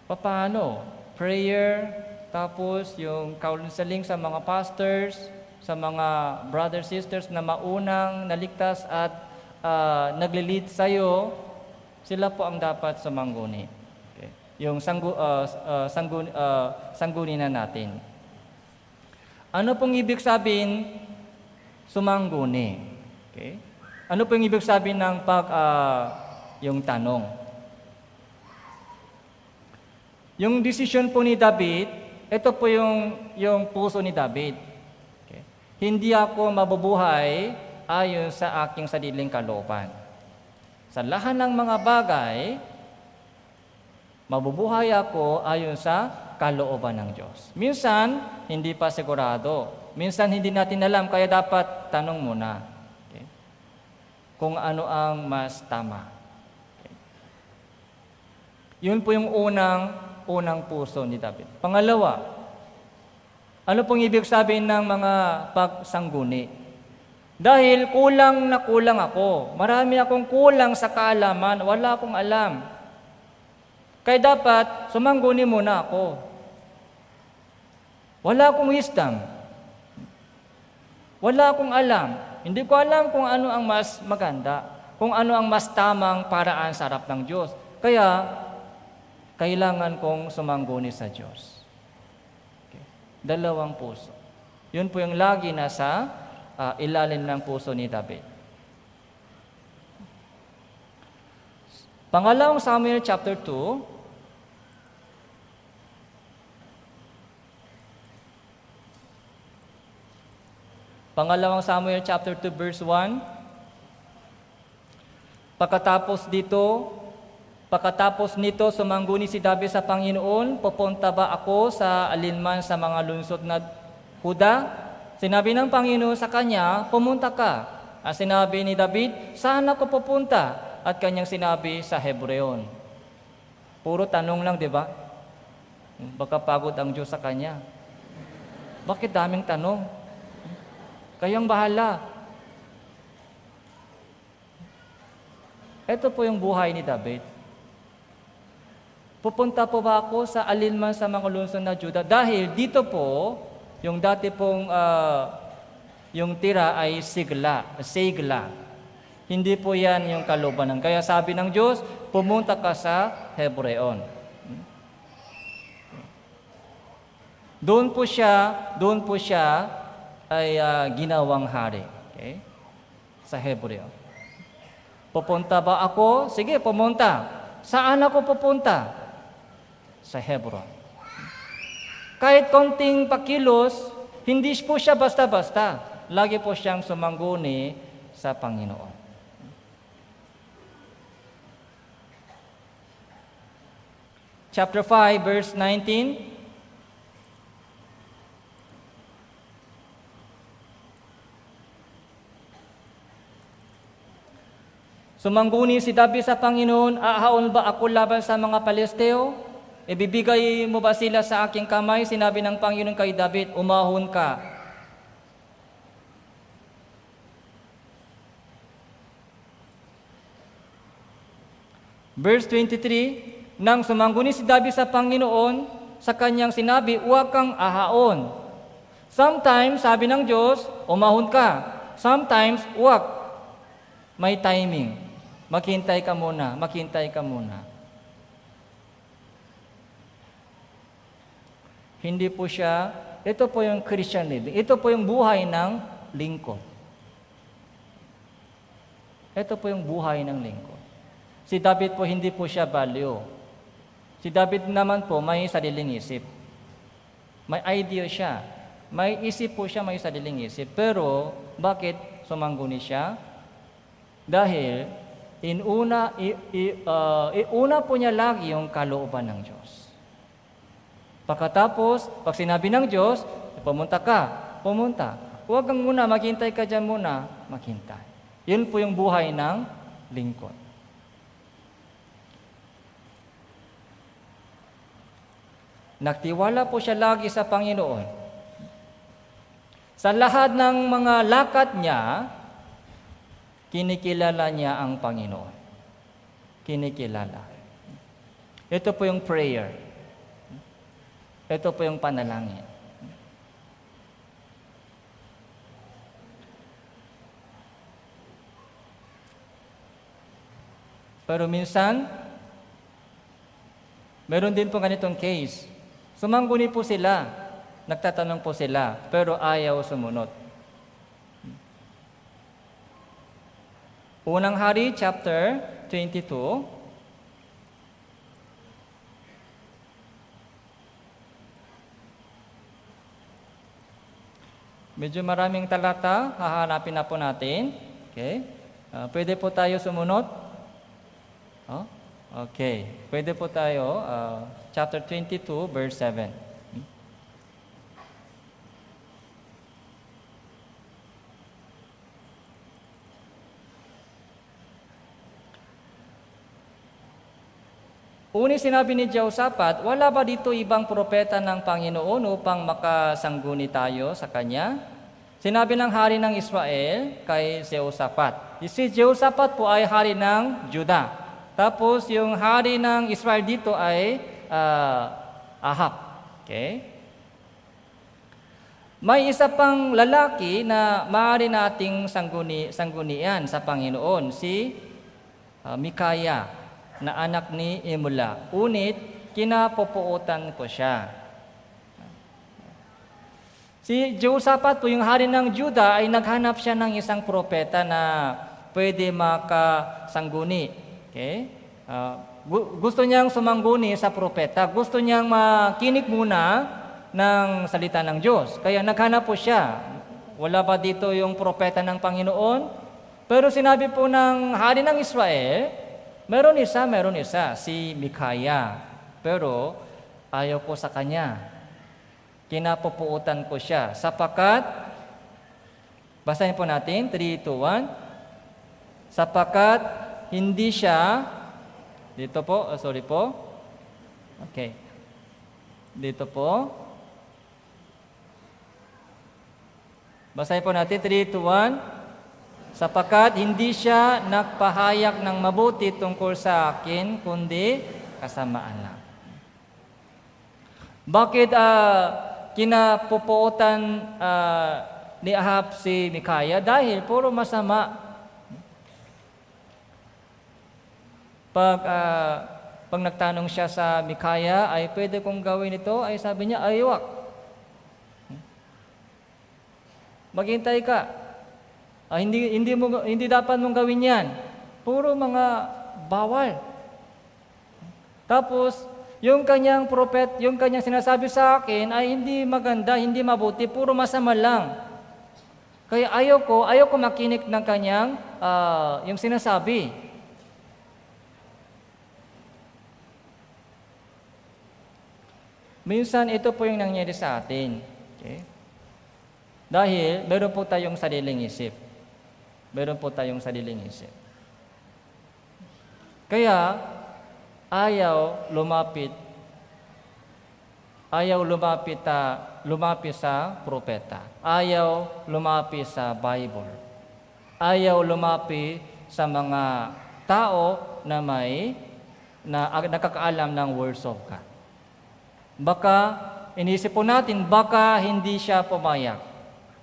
Paano? Prayer, tapos yung counseling sa mga pastors, sa mga brothers, sisters na maunang naligtas at naglilid sa'yo, sila po ang dapat sumangguni. Okay. Yung sangguni na natin. Ano pong ibig sabihin sumangguni? Okay. Ano pong ibig sabihin ng yung tanong? Yung decision po ni David, ito po yung puso ni David. Okay. Hindi ako mabubuhay ayon sa aking sariling kalooban. Sa lahat ng mga bagay, mabubuhay ako ayon sa kalooban ng Diyos. Minsan, hindi pa sigurado. Minsan, hindi natin alam, kaya dapat tanong muna. Okay. Kung ano ang mas tama. Okay. Yun po yung unang puso ni David. Pangalawa, ano pong ibig sabihin ng mga pagsangguni? Dahil kulang na kulang ako. Marami akong kulang sa kaalaman. Wala akong alam. Kaya dapat sumangguni muna ako. Wala akong wisdom. Wala akong alam. Hindi ko alam kung ano ang mas maganda. Kung ano ang mas tamang paraan sa harap ng Diyos. Kaya, kailangan kong sumangguni sa Diyos. Okay. Dalawang puso. Yun po yung lagi nasa ilalim ng puso ni David. Pangalawang Samuel chapter 2. Pangalawang Samuel chapter 2 verse 1. Pagkatapos nito, sumangguni si David sa Panginoon, pupunta ba ako sa alinman sa mga lungsod na Huda? Sinabi ng Panginoon sa kanya, pumunta ka. At sinabi ni David, saan ako pupunta? At kanyang sinabi sa Hebreon. Puro tanong lang, di ba? Baka pagod ang Diyos sa kanya. Bakit daming tanong? Kayang bahala. Ito po yung buhay ni David. Pupunta po ba ako sa alinman sa mga lungsod na Juda? Dahil dito po, yung dati pong yung tira ay Sigla. Hindi po yan yung kalooban. Kaya sabi ng Diyos, pumunta ka sa Hebreon. Doon po siya ay ginawang hari. Okay? Sa Hebreon. Pupunta ba ako? Sige, pumunta. Saan ako pupunta? Sa Hebron. Kahit konting pakilos, hindi po siya basta-basta. Lagi po siyang sumangguni sa Panginoon. Chapter 5, verse 19. Sumangguni si David sa Panginoon, ahaon ba ako laban sa mga Palesteo? Ibibigay mo ba sila sa aking kamay? Sinabi ng Panginoon kay David, umahon ka. Verse 23, nang sumangguni si David sa Panginoon, sa kanyang sinabi, huwag kang ahaon. Sometimes, sabi ng Diyos, umahon ka. Sometimes, huwag. May timing. Maghintay ka muna. Hindi po siya, ito po yung Christian living. Ito po yung buhay ng lingkod. Ito po yung buhay ng lingkod. Si David po, hindi po siya value. Si David naman po, may sariling isip. May idea siya. May isip po siya, may sariling isip. Pero, bakit sumangguni siya? Dahil, iuna po niya lagi yung kalooban ng Diyos. Pagkatapos, pag sinabi ng Diyos, pumunta ka, pumunta. Huwag kang muna, maghintay ka dyan muna, maghintay. Yun po yung buhay ng lingkod. Nagtiwala po siya lagi sa Panginoon. Sa lahat ng mga lakad niya, kinikilala niya ang Panginoon. Kinikilala. Ito po yung prayer. Ito po yung panalangin. Pero minsan, meron din po ganitong case. Sumangguni po sila, nagtatanong po sila, pero ayaw sumunod. Unang Hari, chapter 22. Medyo maraming talata, hahanapin na po natin. Okay? Pwede po tayo sumunod? Oh? Okay. Pwede po tayo, chapter 22, verse 7. Uni sinabi ni Jehoshaphat, wala ba dito ibang propeta ng Panginoon upang makasangguni tayo sa kanya? Sinabi ng hari ng Israel kay Jehoshaphat. Si Jehoshaphat po ay hari ng Juda. Tapos yung hari ng Israel dito ay Ahab. Okay? May isa pang lalaki na maaari nating sanggunian sa Panginoon, si Mikaya, na anak ni Imula. Unit, kinapupuutan ko siya. Si Jehoshaphat po, yung hari ng Juda, ay naghanap siya ng isang propeta na pwede makasangguni. Okay? Gusto niyang sumangguni sa propeta. Gusto niyang makinig muna ng salita ng Diyos. Kaya naghanap po siya. Wala ba dito yung propeta ng Panginoon? Pero sinabi po ng hari ng Israel, meron isa, si Mikaya. Pero ayaw ko sa kanya. Kinapupuutan ko siya. Sapagkat, basahin po natin, 3, 2, 1. Sapagkat hindi siya, dito po, sorry po. Okay. Dito po. Basahin po natin, 3, 2, 1. Sapagkat hindi siya nagpahayag ng mabuti tungkol sa akin, kundi kasamaan lang. Bakit kinapupuutan ni Ahab si Mikaya? Dahil puro masama. Pag nagtanong siya sa Mikaya, ay pwede kong gawin ito? Ay sabi niya, aywak. Maghintay ka. Hindi dapat mong gawin yan. Puro mga bawal. Tapos, yung kanyang sinasabi sa akin ay hindi maganda, hindi mabuti, puro masama lang. Kaya ayaw ko makinig ng kanyang yung sinasabi. Minsan, ito po yung nangyari sa atin. Okay? Dahil meron po tayong sariling isip. Meron po tayong sariling isip. Kaya, ayaw lumapit sa propeta. Ayaw lumapit sa Bible. Ayaw lumapit sa mga tao na nakakaalam ng words of God. Baka, inisip po natin, baka hindi siya pumayag.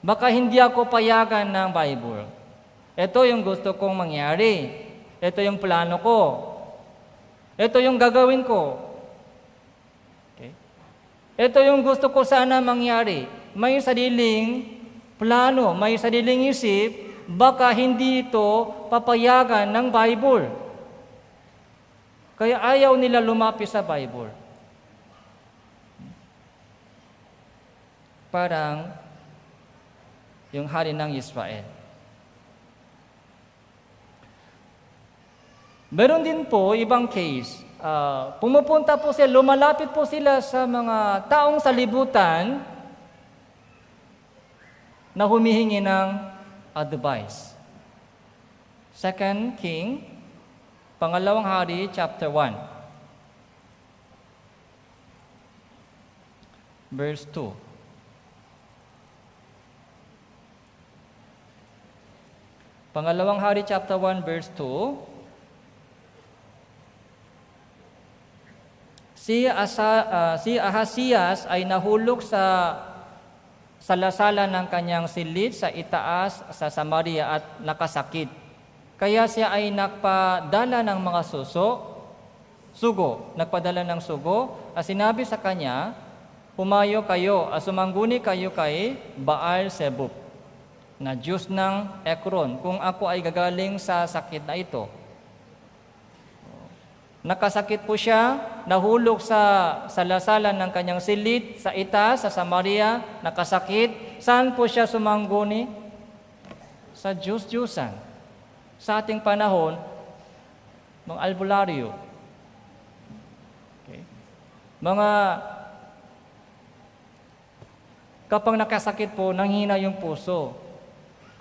Baka hindi ako payagan ng Bible. Ito yung gusto kong mangyari. Ito yung plano ko. Ito yung gagawin ko. Okay? Ito yung gusto ko sana mangyari. May sariling plano, may sariling isip, baka hindi ito papayagan ng Bible. Kaya ayaw nila lumapit sa Bible. Parang yung hari ng Israel. Meron din po ibang case. Pumupunta po sila, lumalapit po sila sa mga taong sa libutan na humihingi ng advice. 2 King, pangalawang hari, chapter 1. Verse 2. Pangalawang Hari chapter 1 verse 2. Si Ahasias ay nahulog sa salasalan ng kanyang silid sa itaas sa Samaria at nakasakit. Kaya siya ay nagpadala ng mga nagpadala ng sugo, at sinabi sa kanya, "Humayo kayo, sumangguni kayo kay Baal Zebub, na Diyos ng Ekron, kung ako ay gagaling sa sakit na ito." Nakasakit po siya, nahulog sa salasalan ng kanyang silid sa itaas sa Samaria, nakasakit. Saan po siya sumangguni? Sa Diyos-Diyusan. Sa ating panahon, mga albularyo. Okay. Kapag nakasakit po, nanghina yung puso.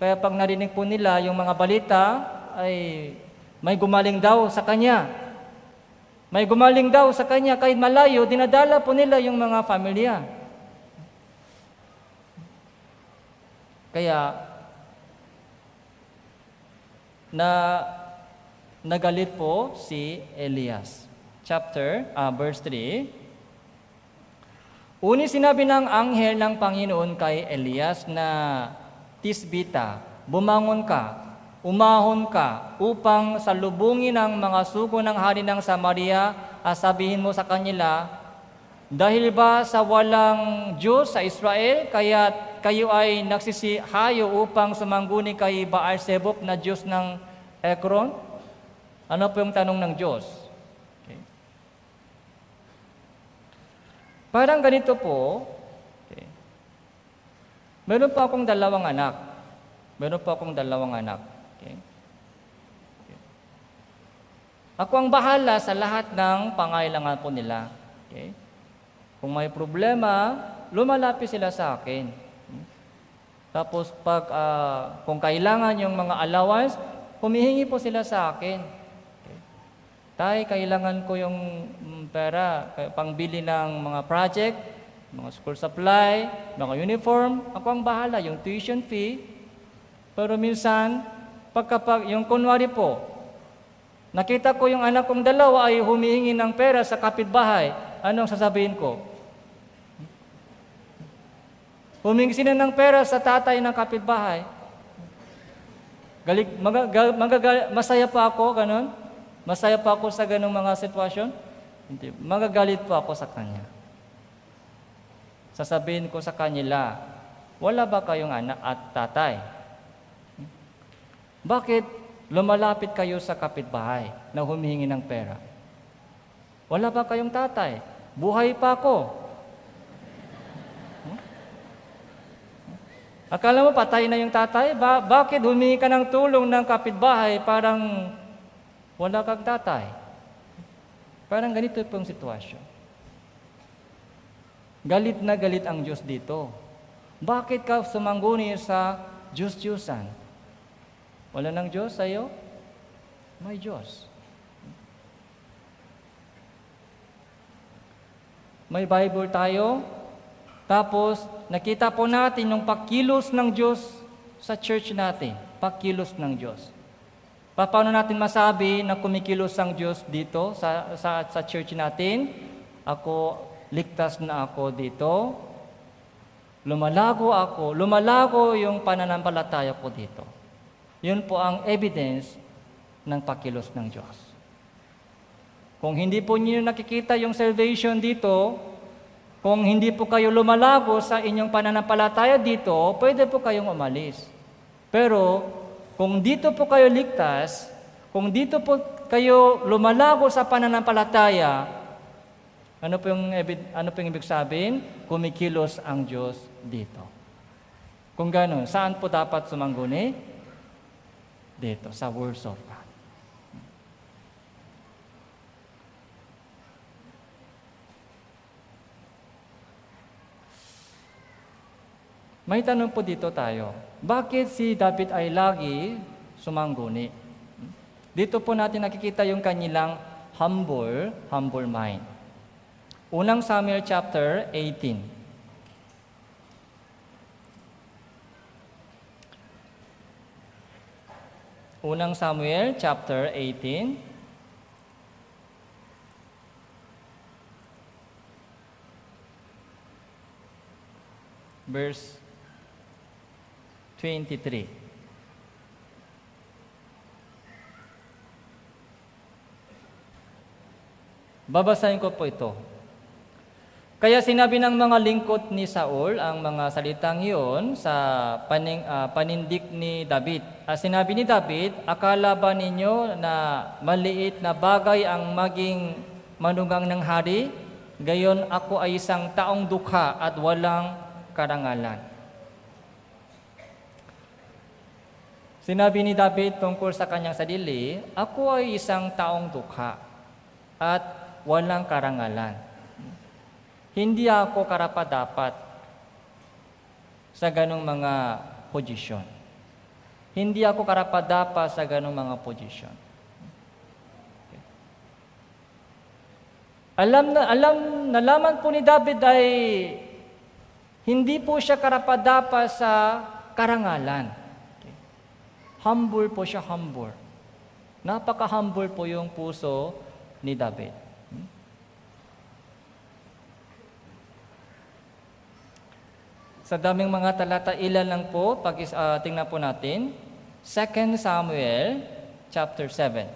Kaya pag narinig po nila yung mga balita, ay may gumaling daw sa kanya. May gumaling daw sa kanya, kahit malayo, dinadala po nila yung mga pamilya. Kaya, nagalit po si Elias. Verse 3. Uni sinabi ng anghel ng Panginoon kay Elias na, "Tisbita, bumangon ka, umahon ka, upang salubungin ang mga sugo ng hari ng Samaria, at sabihin mo sa kanila, dahil ba sa walang Diyos sa Israel, kaya kayo ay nagsisihayo upang sumangguni kay Baal Zebub na Diyos ng Ekron?" Ano po yung tanong ng Diyos? Okay. Parang ganito po, okay. Meron po akong dalawang anak. Okay. Okay. Ako ang bahala sa lahat ng pangailangan po nila. Okay. Kung may problema, lumalapit sila sa akin. Tapos kung kailangan yung mga allowance, humihingi po sila sa akin. Okay. Tay, kailangan ko yung pera, pangbili ng mga project, mga school supply, mga uniform. Ako ang bahala, yung tuition fee. Pero minsan, yung kunwari po, nakita ko yung anak kong dalawa ay humihingi ng pera sa kapitbahay, anong sasabihin ko? Humingi sila ng pera sa tatay ng kapitbahay. Masaya pa ako, ganon? Masaya pa ako sa ganong mga sitwasyon? Hindi. Magagalit pa ako sa kanya. Sasabihin ko sa kanila, wala ba kayong anak at tatay? Bakit lumalapit kayo sa kapitbahay na humihingi ng pera? Wala ba kayong tatay? Buhay pa ako. Akala mo patay na yung tatay? Bakit humingi ka ng tulong ng kapitbahay parang wala kang tatay? Parang ganito pong sitwasyon. Galit na galit ang Diyos dito. Bakit ka sumangguni sa Diyos-Diyusan? Wala ng Diyos sa'yo? May Diyos. May Bible tayo. Tapos, nakita po natin yung pagkilos ng Diyos sa church natin. Pagkilos ng Diyos. Paano natin masabi na kumikilos ang Diyos dito sa church natin? Ligtas na ako dito. Lumalago yung pananampalataya ko dito. Yun po ang evidence ng pagkilos ng Diyos. Kung hindi po niyo nakikita yung salvation dito, kung hindi po kayo lumalago sa inyong pananampalataya dito, pwede po kayong umalis. Pero kung dito po kayo ligtas, kung dito po kayo lumalago sa pananampalataya, ano po yung ibig sabihin? Kumikilos ang Diyos dito. Kung gano'n, saan po dapat sumangguni? Dito, sa words of God. May tanong po dito tayo. Bakit si David ay lagi sumangguni? Dito po natin nakikita yung kanilang humble mind. Unang Samuel chapter 18. Unang Samuel chapter 18. Verse 23. Babasahin ko po ito. Kaya sinabi ng mga lingkod ni Saul ang mga salitang iyon sa panindik ni David. Sinabi ni David, akala ba ninyo na maliit na bagay ang maging manugang ng hari? Gayon ako ay isang taong dukha at walang karangalan. Sinabi ni David tungkol sa kanyang sarili, ako ay isang taong dukha at walang karangalan. Hindi ako karapat-dapat sa ganong mga posisyon. Hindi ako karapat-dapat sa ganong mga posisyon. Okay. Nalaman po ni David ay hindi po siya karapat-dapat sa karangalan. Okay. Humble po siya, humble. Napaka-humble po yung puso ni David. Sa daming mga talata, ilan lang po, tingnan po natin. 2 Samuel chapter 7.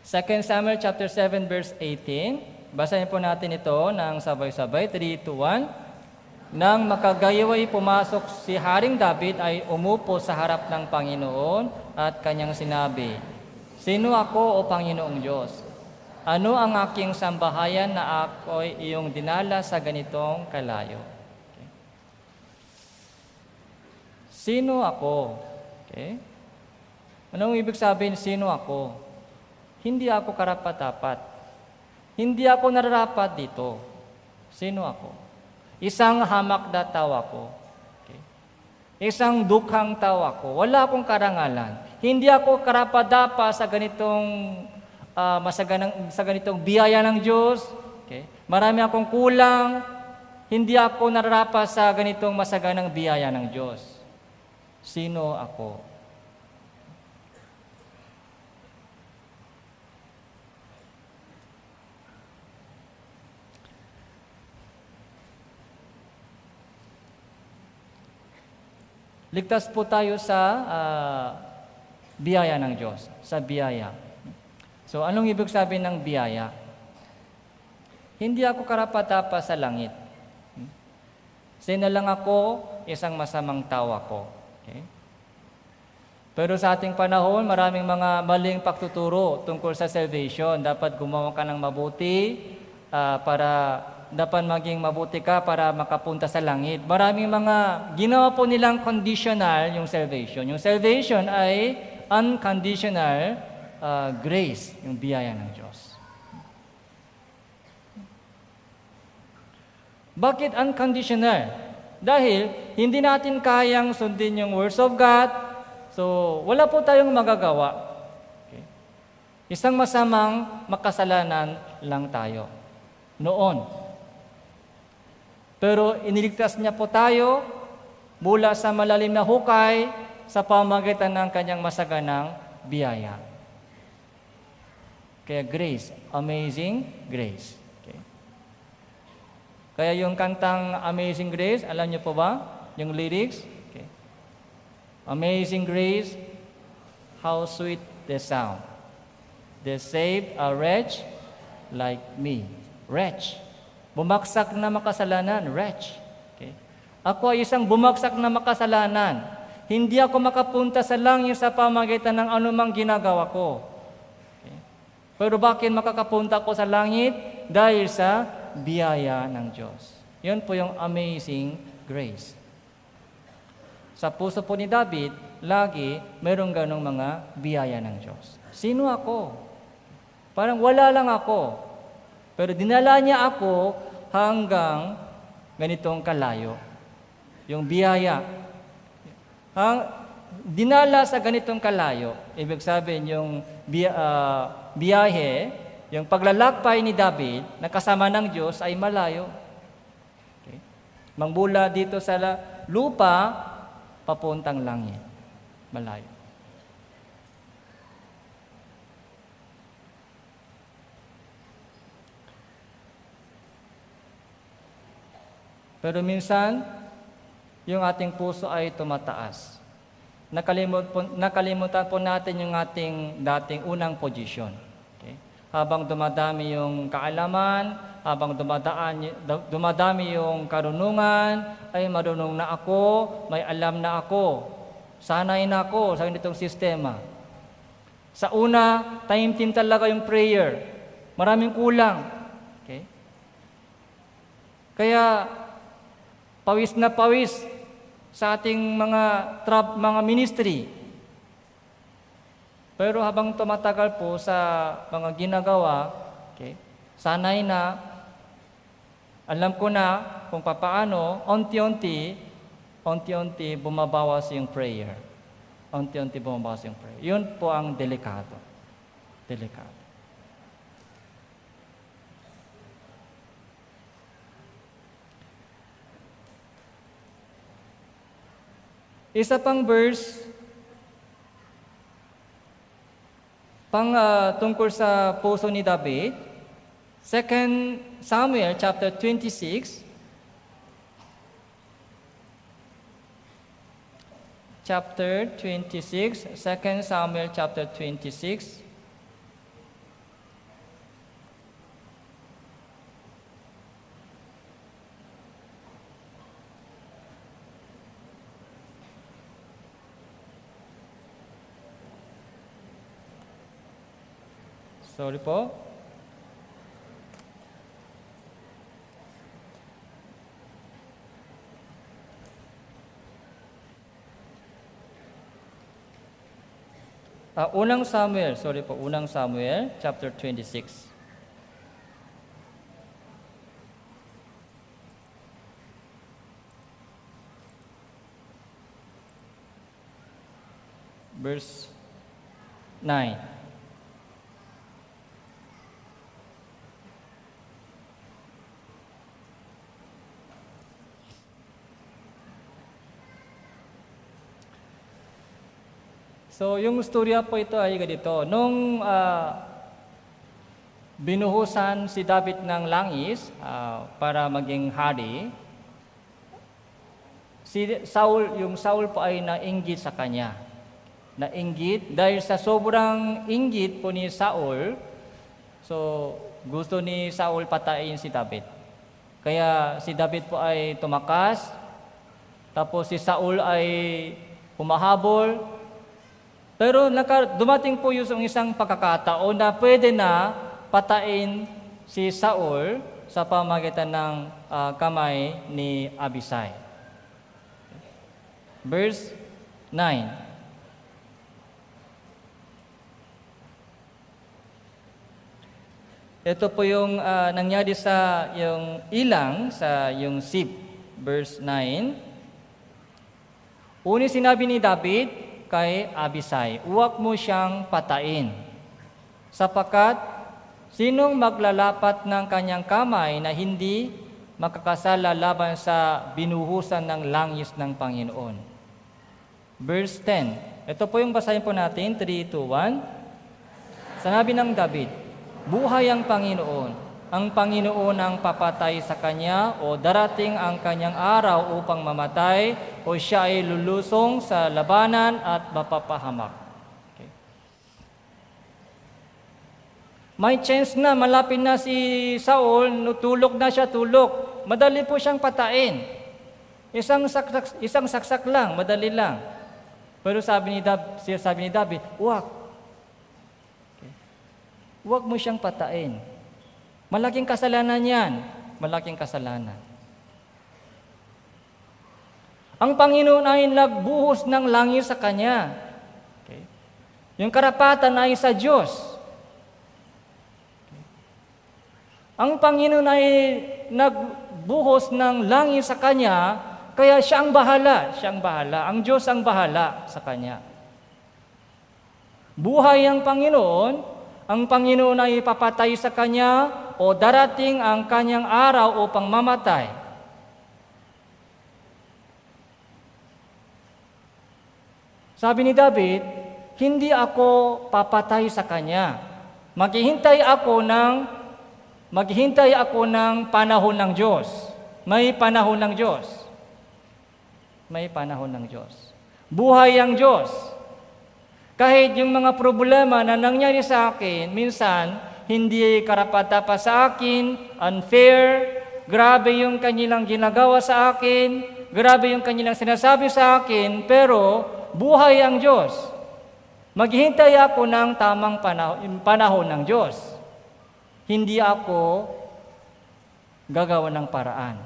Second Samuel chapter 7 verse 18. Basahin po natin ito ng sabay-sabay. 3, 2, 1. Nang makagayaway pumasok si Haring David ay umupo sa harap ng Panginoon at kanyang sinabi, sino ako o Panginoong Diyos? Ano ang aking sambahayan na ako'y iyong dinala sa ganitong kalayo? Okay. Sino ako? Okay. Anong ibig sabihin, sino ako? Hindi ako karapat-dapat. Hindi ako nararapat dito. Sino ako? Isang hamak na tao ako. Okay. Isang dukhang tao ako. Wala akong karangalan. Hindi ako karapat-dapat sa ganitong sa ganitong biyaya ng Diyos. Okay. Marami akong kulang. Hindi ako nararapat sa ganitong masaganang biyaya ng Diyos. Sino ako? Ligtas po tayo sa biyaya ng Diyos, sa biyaya. So, anong ibig sabihin ng biyaya? Hindi ako karapat-dapat sa langit. Sino lang ako, isang masamang tao ako. Okay? Pero sa ating panahon, maraming mga maling pagtuturo tungkol sa salvation. Dapat gumawa ka ng mabuti dapat maging mabuti ka para makapunta sa langit. Maraming mga ginawa po nilang conditional yung salvation. Yung salvation ay unconditional grace, yung biyaya ng Diyos. Bakit unconditional? Dahil hindi natin kayang sundin yung words of God, so wala po tayong magagawa. Okay. Isang masamang makasalanan lang tayo noon. Pero iniligtas niya po tayo mula sa malalim na hukay sa pamamagitan ng kanyang masaganang biyaya. Kaya grace, amazing grace. Okay. Kaya yung kantang Amazing Grace, alam niyo po ba? Yung lyrics? Okay. Amazing grace, how sweet the sound. They saved a wretch like me. Wretch. Bumagsak na makasalanan, wretch. Okay. Ako ay isang bumagsak na makasalanan. Hindi ako makapunta sa langit sa pamamagitan ng anumang ginagawa ko. Okay. Pero bakit makakapunta ako sa langit? Dahil sa biyaya ng Diyos. Yun po yung amazing grace. Sa puso po ni David, lagi mayroong ganong mga biyaya ng Diyos. Sino ako? Parang wala lang ako. Pero dinala niya ako hanggang ganitong kalayo. Yung biyaya. dinala sa ganitong kalayo, ibig sabihin yung biyahe, yung paglalakbay ni David na kasama ng Diyos ay malayo. Okay? Mangbula dito sa lupa, papuntang langit. Malayo. Pero minsan, yung ating puso ay tumataas. Nakalimutan po natin yung ating dating unang posisyon. Okay? Habang dumadami yung kaalaman, habang dumadami yung karunungan, ay marunong na ako, may alam na ako, sanay na ako sa ganitong sistema. Sa una, time talaga yung prayer. Maraming kulang. Okay? Kaya, pawis na pawis sa ating mga ministry. Pero habang tumatagal po sa mga ginagawa, okay, sanay na, alam ko na kung papaano, unti-unti bumabawas yung prayer. Unti-unti bumabawas yung prayer. Yun po ang delikado. Delikado. Isa pang verse tungkol sa puso ni David, 2 Samuel chapter 26. Chapter 26, 2 Samuel chapter 26. Sorry po. Unang Samuel, chapter 26. Verse 9. So, yung storya po ito ay ganito. Nung binuhusan si David ng langis para maging hari, yung Saul po ay nainggit sa kanya. Nainggit dahil sa sobrang inggit po ni Saul, so gusto ni Saul patayin si David. Kaya si David po ay tumakas, tapos si Saul ay humahabol. Pero dumating po yung isang pagkakataon na pwede na patain si Saul sa pamamagitan ng kamay ni Abisai. Verse 9. Ito po yung nangyari sa yung ilang, sa yung Sib. Verse 9. Uni sinabi ni David kay Abisai, huwag mo siyang patain, sapagkat sinong maglalapat ng kanyang kamay na hindi makakasala laban sa binuhusan ng langis ng Panginoon. Verse 10. Ito po yung basahin po natin, 3, 2, 1. Sanabi ng David, buhay ang Panginoon. Ang Panginoon ang papatay sa kanya o darating ang kanyang araw upang mamatay o siya ay lulusong sa labanan at mapapahamak. Okay. May chance na, malapit na si Saul, tulog na siya, tulog. Madali po siyang patain. Isang saksak lang, madali lang. Pero sabi ni David, huwag. Okay. Huwag mo siyang patain. Malaking kasalanan yan. Malaking kasalanan. Ang Panginoon ay nagbuhos ng langis sa kanya. Okay. Yung karapatan ay sa Diyos. Okay. Ang Panginoon ay nagbuhos ng langis sa kanya Kaya siya ang bahala, ang Diyos ang bahala sa kanya. Buhay ang Panginoon ay ipapatay sa kanya o darating ang kanyang araw upang mamatay. Sabi ni David, hindi ako papatay sa kanya. Maghihintay ako ng panahon ng Diyos. May panahon ng Diyos. Buhay ang Diyos. Kahit yung mga problema na nangyari sa akin, minsan, hindi karapat-dapat sa akin, unfair, grabe yung kanilang ginagawa sa akin, grabe yung kanilang sinasabi sa akin, pero buhay ang Diyos. Maghihintay ako ng tamang panahon ng Diyos. Hindi ako gagawa ng paraan.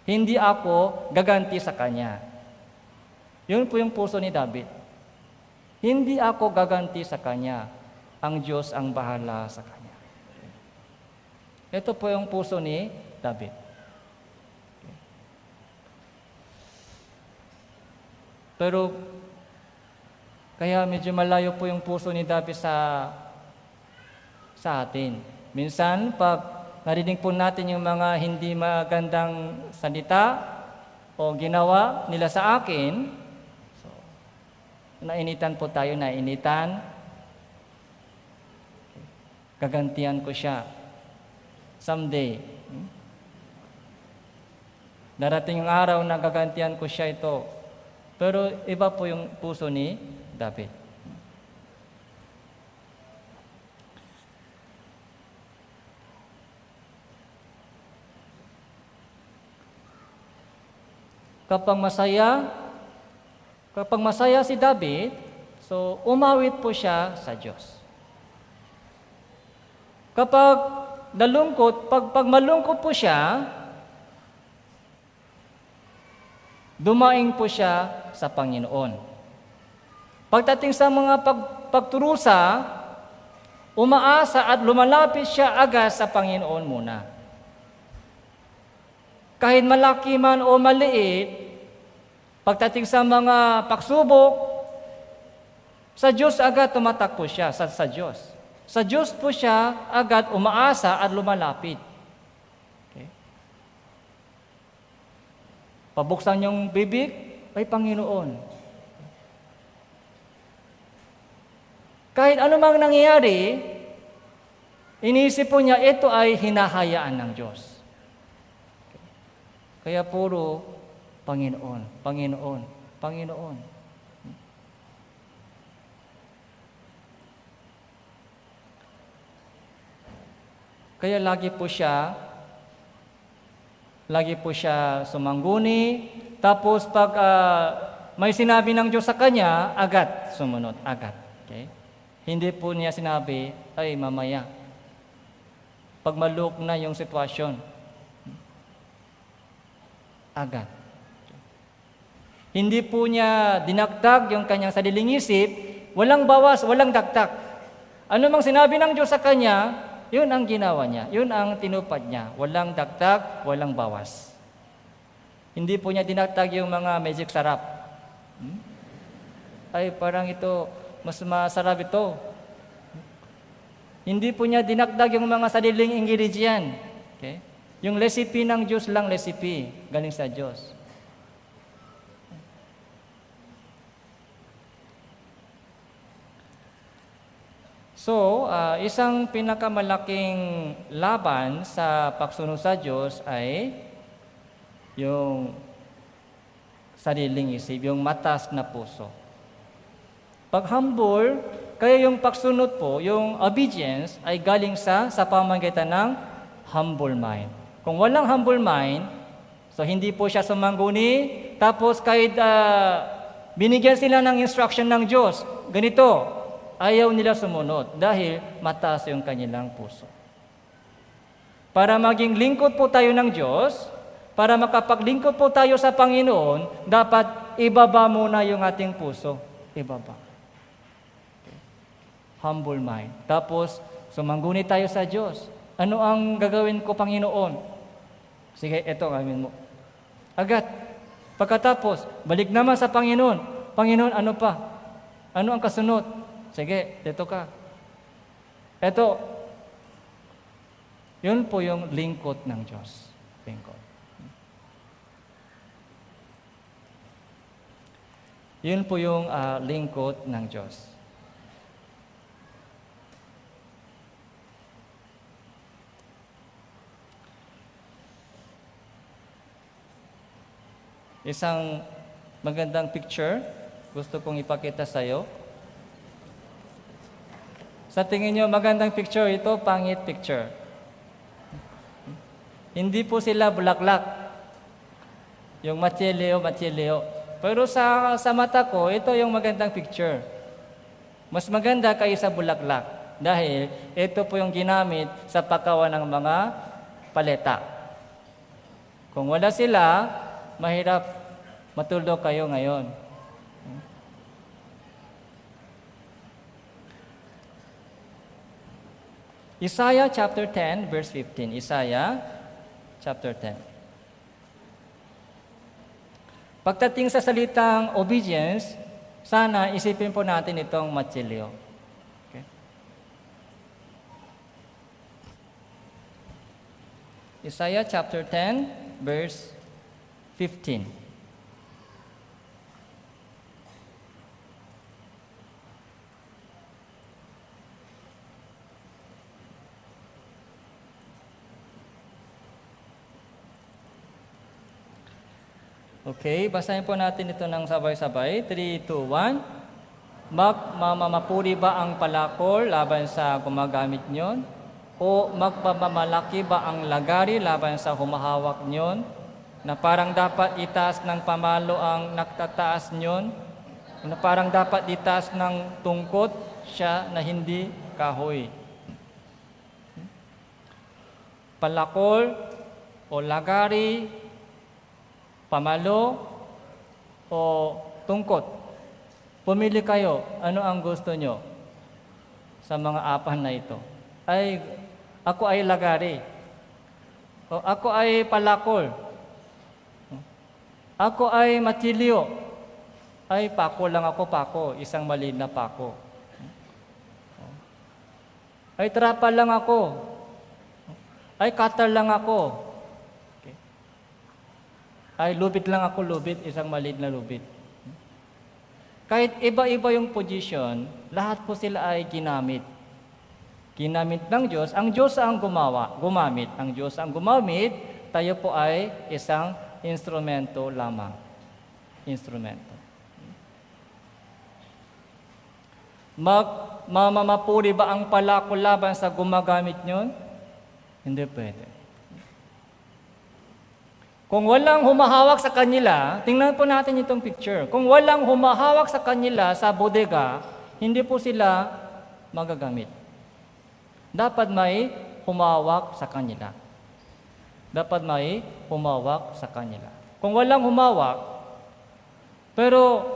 Hindi ako gaganti sa Kanya. Yun po yung puso ni David. Hindi ako gaganti sa kanya. Ang Diyos ang bahala sa kanya. Ito po yung puso ni David. Pero, kaya medyo malayo po yung puso ni David sa atin. Minsan, pag narinig po natin yung mga hindi magandang salita o ginawa nila sa akin, nainitan po tayo, gagantihan ko siya someday. Darating yung araw na gagantihan ko siya ito. Pero iba po yung puso ni David. Kapag masaya si David, so umawit po siya sa Diyos. Kapag pag malungkot po siya, dumaing po siya sa Panginoon. Pagdating sa mga pagturusa, umaasa at lumalapit siya agad sa Panginoon muna. Kahit malaki man o maliit, pagdating sa mga pagsubok, sa Diyos agad tumatakbo siya, sa Diyos. Sa Diyos po siya agad umaasa at lumalapit. Okay. Pabuksan niyong bibig, ay Panginoon. Kahit anumang nangyayari, iniisip po niya, ito ay hinahayaan ng Diyos. Kaya puro Panginoon, Panginoon, Panginoon. Kaya lagi po siya sumangguni, tapos pag may sinabi ng Diyos sa kanya, agad sumunod, agad. Okay? Hindi po niya sinabi, ay mamaya. Pag maluk na yung sitwasyon, agad. Hindi po niya dinagdag yung kanyang sariling isip, walang bawas, walang dagdag. Ano mang sinabi ng Diyos sa kanya, yun ang ginawa niya, yun ang tinupad niya. Walang dagdag, walang bawas. Hindi po niya dinagdag yung mga magic sarap. Ay, parang ito, mas masarap ito. Hindi po niya dinagdag yung mga sariling ingredient. Okay? Yung recipe ng Diyos lang, recipe, galing sa Diyos. So, isang pinakamalaking laban sa pagsunod sa Diyos ay yung sariling isip, yung matas na puso. Pag humble, kaya yung pagsunod po, yung obedience ay galing sa pamamagitan ng humble mind. Kung walang humble mind, so hindi po siya sumangguni, tapos kahit binigyan sila ng instruction ng Diyos, ganito, ayaw nila sumunod dahil mataas yung kanilang puso. Para maging lingkod po tayo ng Diyos, para makapaglingkod po tayo sa Panginoon, dapat ibaba muna yung ating puso. Ibaba. Okay. Humble mind. Tapos, sumangguni tayo sa Diyos. Ano ang gagawin ko, Panginoon? Sige, eto gawin mo. Agad. Pagkatapos, balik naman sa Panginoon. Panginoon, ano pa? Ano ang kasunod? Sige, dito ka. Ito, yun po yung lingkod ng Diyos. Lingkod. Yun po yung lingkod ng Diyos. Isang magandang picture, gusto kong ipakita sa iyo. Sa tingin niyo, magandang picture ito, pangit picture. Hindi po sila bulaklak. Yung matsilyo. Pero sa mata ko, ito yung magandang picture. Mas maganda kaysa bulaklak. Dahil ito po yung ginamit sa paggawa ng mga paleta. Kung wala sila, mahirap matulog kayo ngayon. Isaiah chapter 10, verse 15. Isaiah chapter 10. Pagdating sa salitang obedience, sana isipin po natin itong matsilyo. Okay? Isaiah chapter 10, verse 15. Okay, basahin po natin ito ng sabay-sabay. 3, 2, 1. Magmamapuri ba ang palakol laban sa gumagamit nyon? O magpamamalaki ba ang lagari laban sa humahawak nyon? Na parang dapat itaas ng pamalo ang nagtataas nyon? Na parang dapat itaas ng tungkod siya na hindi kahoy? Palakol o lagari, pamalo o tungkod. Pumili kayo, ano ang gusto nyo sa mga apat na ito? Ako ay lagari. O ako ay palakol. Ako ay matsilyo. Pako lang ako, isang maliit na pako. Trapal lang ako. Cutter lang ako. Lubid lang ako, isang maliit na lubid. Kahit iba-iba yung position, lahat po sila ay ginamit. Ginamit ng Diyos. Ang Diyos ang gumamit. Ang Diyos ang gumamit, tayo po ay isang instrumento lamang. Instrumento. Mamamapuri ba ang palakol laban sa gumagamit nyon? Hindi pwede. Kung walang humahawak sa kanila, tingnan po natin itong picture. Kung walang humahawak sa kanila sa bodega, hindi po sila magagamit. Dapat may humawak sa kanila. Dapat may humawak sa kanila. Kung walang humawak, pero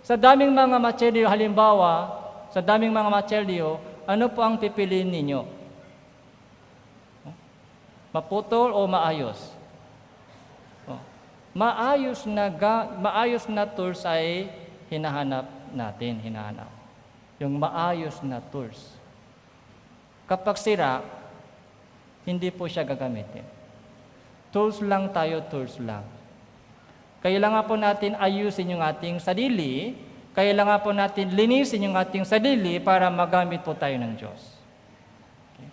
sa daming mga matselyo, halimbawa, sa daming mga matselyo, ano po ang pipiliin ninyo? Maputol o maayos? Maayos na tools ay hinahanap natin. Yung maayos na tools. Kapag sira, hindi po siya gagamitin. Tools lang tayo, tools lang. Kailangan po natin ayusin yung ating sarili, kailangan po natin linisin yung ating sarili para magamit po tayo ng Diyos. Okay.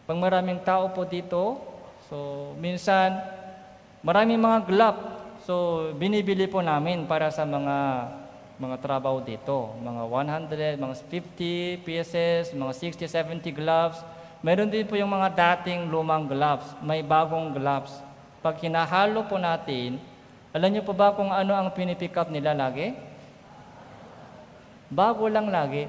Pag maraming tao po dito, so, minsan, maraming mga glove. So, binibili po namin para sa mga trabaho dito. Mga 100, mga 50 pieces, mga 60, 70 gloves. Meron din po yung mga dating lumang gloves. May bagong gloves. Pag hinahalo po natin, alam niyo po ba kung ano ang pinipick up nila lagi? Bago lang lagi.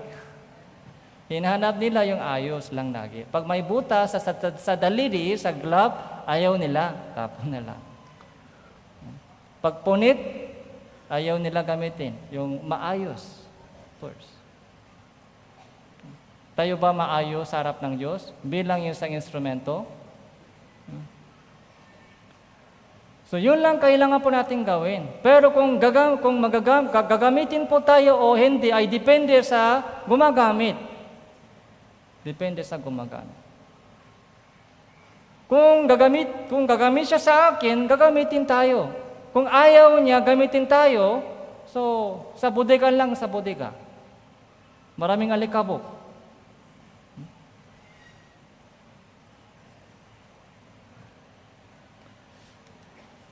Hinahanap nila yung ayos lang lagi. Pag may butas sa daliri, sa glove, ayaw nila, tapon nila. Pag punit, ayaw nila gamitin. Yung maayos. First. Tayo ba maayos sa harap ng Diyos? Bilang yung isang instrumento? So yun lang kailangan po natin gawin. Pero kung gagamitin po tayo o hindi ay depende sa gumagamit. Depende sa gumagamit. Kung gagamit siya sa akin, gagamitin tayo. Kung ayaw niya gamitin tayo, so sa bodega lang sa bodega. Maraming alikabok.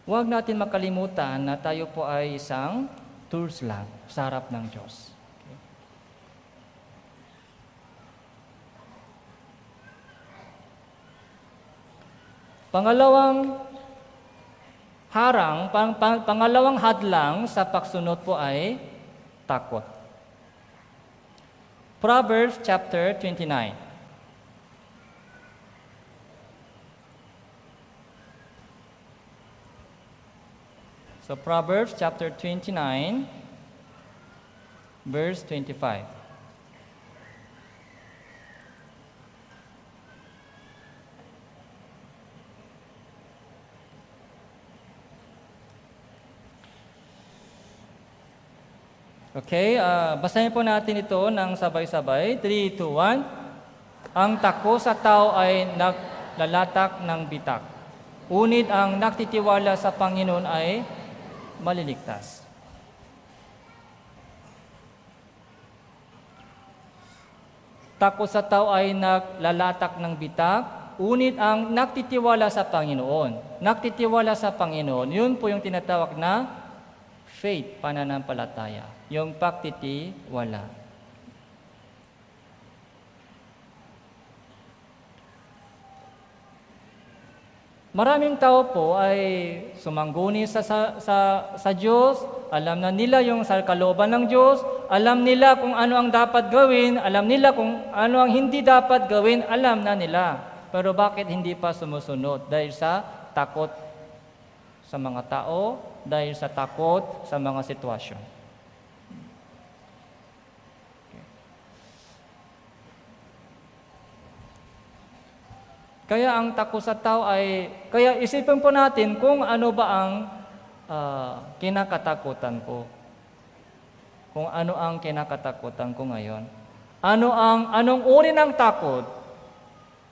Huwag natin makalimutan na tayo po ay isang tools lang sa harap ng Diyos. Okay. Pangalawang hadlang sa pagsunod po ay takot. Proverbs chapter 29. So Proverbs chapter 29, verse 25. Okay, basahin po natin ito ng sabay-sabay. 3, 2, 1. Ang takot sa tao ay naglalatak ng bitak. Unit ang nagtitiwala sa Panginoon ay maliligtas. Takot sa tao ay naglalatak ng bitak, unit ang nagtitiwala sa Panginoon. Nagtitiwala sa Panginoon, yun po yung tinatawag na faith, pananampalataya. Yung pagtitiwala. Maraming tao po ay sumangguni sa Diyos, alam na nila yung sa kalooban ng Diyos, alam nila kung ano ang dapat gawin, alam nila kung ano ang hindi dapat gawin, alam na nila. Pero bakit hindi pa sumusunod? Dahil sa takot sa mga tao, dahil sa takot sa mga sitwasyon. Kaya ang takot sa tao kaya isipin po natin kung ano ba ang kinakatakutan ko. Kung ano ang kinakatakutan ko ngayon. Anong uri ng takot?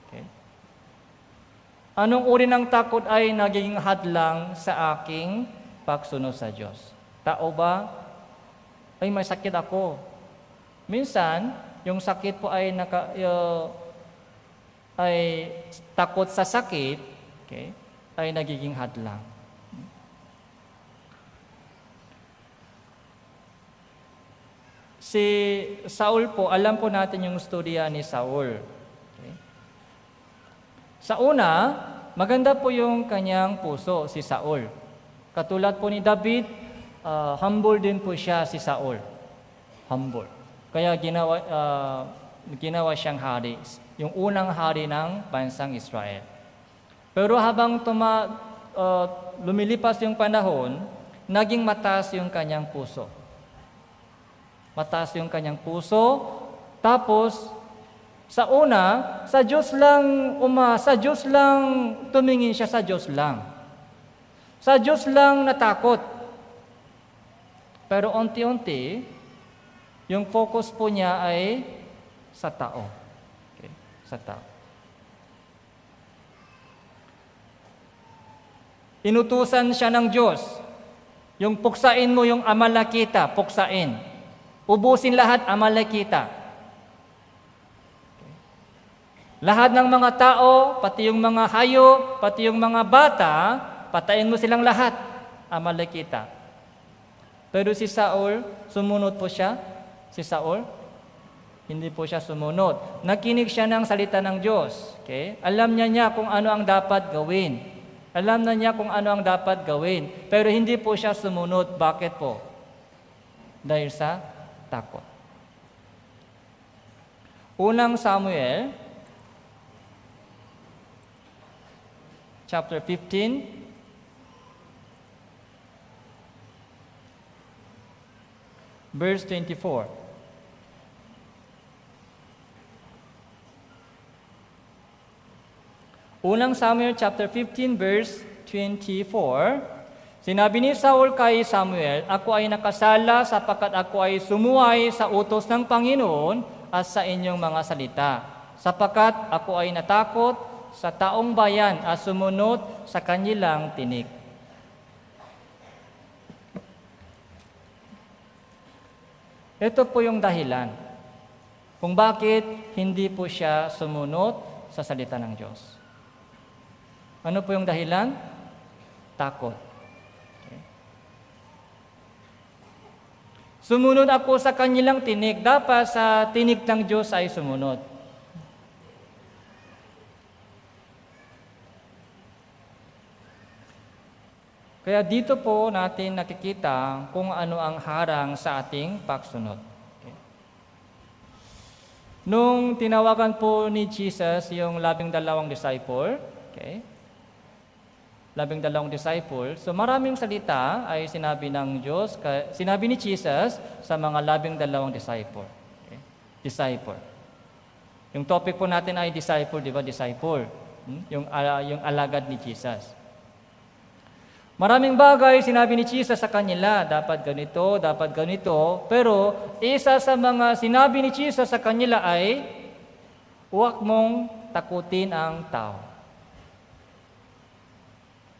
Okay. Anong uri ng takot ay naging hadlang sa aking pagsunod sa Diyos? Tao ba? Ay, may sakit ako. Minsan, yung sakit po ay takot sa sakit, okay, ay nagiging hadlang. Si Saul po, alam po natin yung storya ni Saul. Okay. Sa una, maganda po yung kanyang puso, si Saul. Katulad po ni David, humble din po siya si Saul. Humble. Kaya ginawa siyang hari. Yung unang hari ng bansang Israel. Pero habang lumilipas yung panahon, naging mataas yung kanyang puso. Mataas yung kanyang puso. Tapos, sa una, sa Diyos lang tumingin siya sa Diyos lang. Sa Diyos lang natakot. Pero unti-unti, yung focus po niya ay sa tao. Sa tao. Inutusan siya ng Diyos. Yung puksain mo yung Amalekita, puksain. Ubusin lahat Amalekita. Lahat ng mga tao, pati yung mga hayop, pati yung mga bata, patayin mo silang lahat, Amalekita. Pero si Saul, sumunod po siya. Si Saul, hindi po siya sumunod. Nakinig siya ng salita ng Diyos. Okay? Alam niya kung ano ang dapat gawin. Alam na niya kung ano ang dapat gawin. Pero hindi po siya sumunod. Bakit po? Dahil sa takot. Unang Samuel, chapter 15, verse 24. Unang Samuel chapter 15 verse 24, sinabi ni Saul kay Samuel, "Ako ay nakasala sapagkat ako ay sumuway sa utos ng Panginoon at sa inyong mga salita, sapagkat ako ay natakot sa taong bayan at sumunod sa kanilang tinik." Ito po yung dahilan kung bakit hindi po siya sumunod sa salita ng Diyos. Ano po yung dahilan? Takot. Okay. Sumunod ako sa kanilang tinig. Dapat sa tinig ng Diyos ay sumunod. Kaya dito po natin nakikita kung ano ang harang sa ating pagsunod. Okay. Nung tinawagan po ni Jesus yung 12 disciple, okay, 12 disciple, so maraming salita ay sinabi ng Diyos, sinabi ni Jesus sa mga 12 disciple. Okay. Disciple. Yung topic po natin ay disciple, di ba? Disciple. Yung alagad ni Jesus. Maraming bagay sinabi ni Jesus sa kanila, dapat ganito, pero isa sa mga sinabi ni Jesus sa kanila ay, huwag mong takutin ang tao.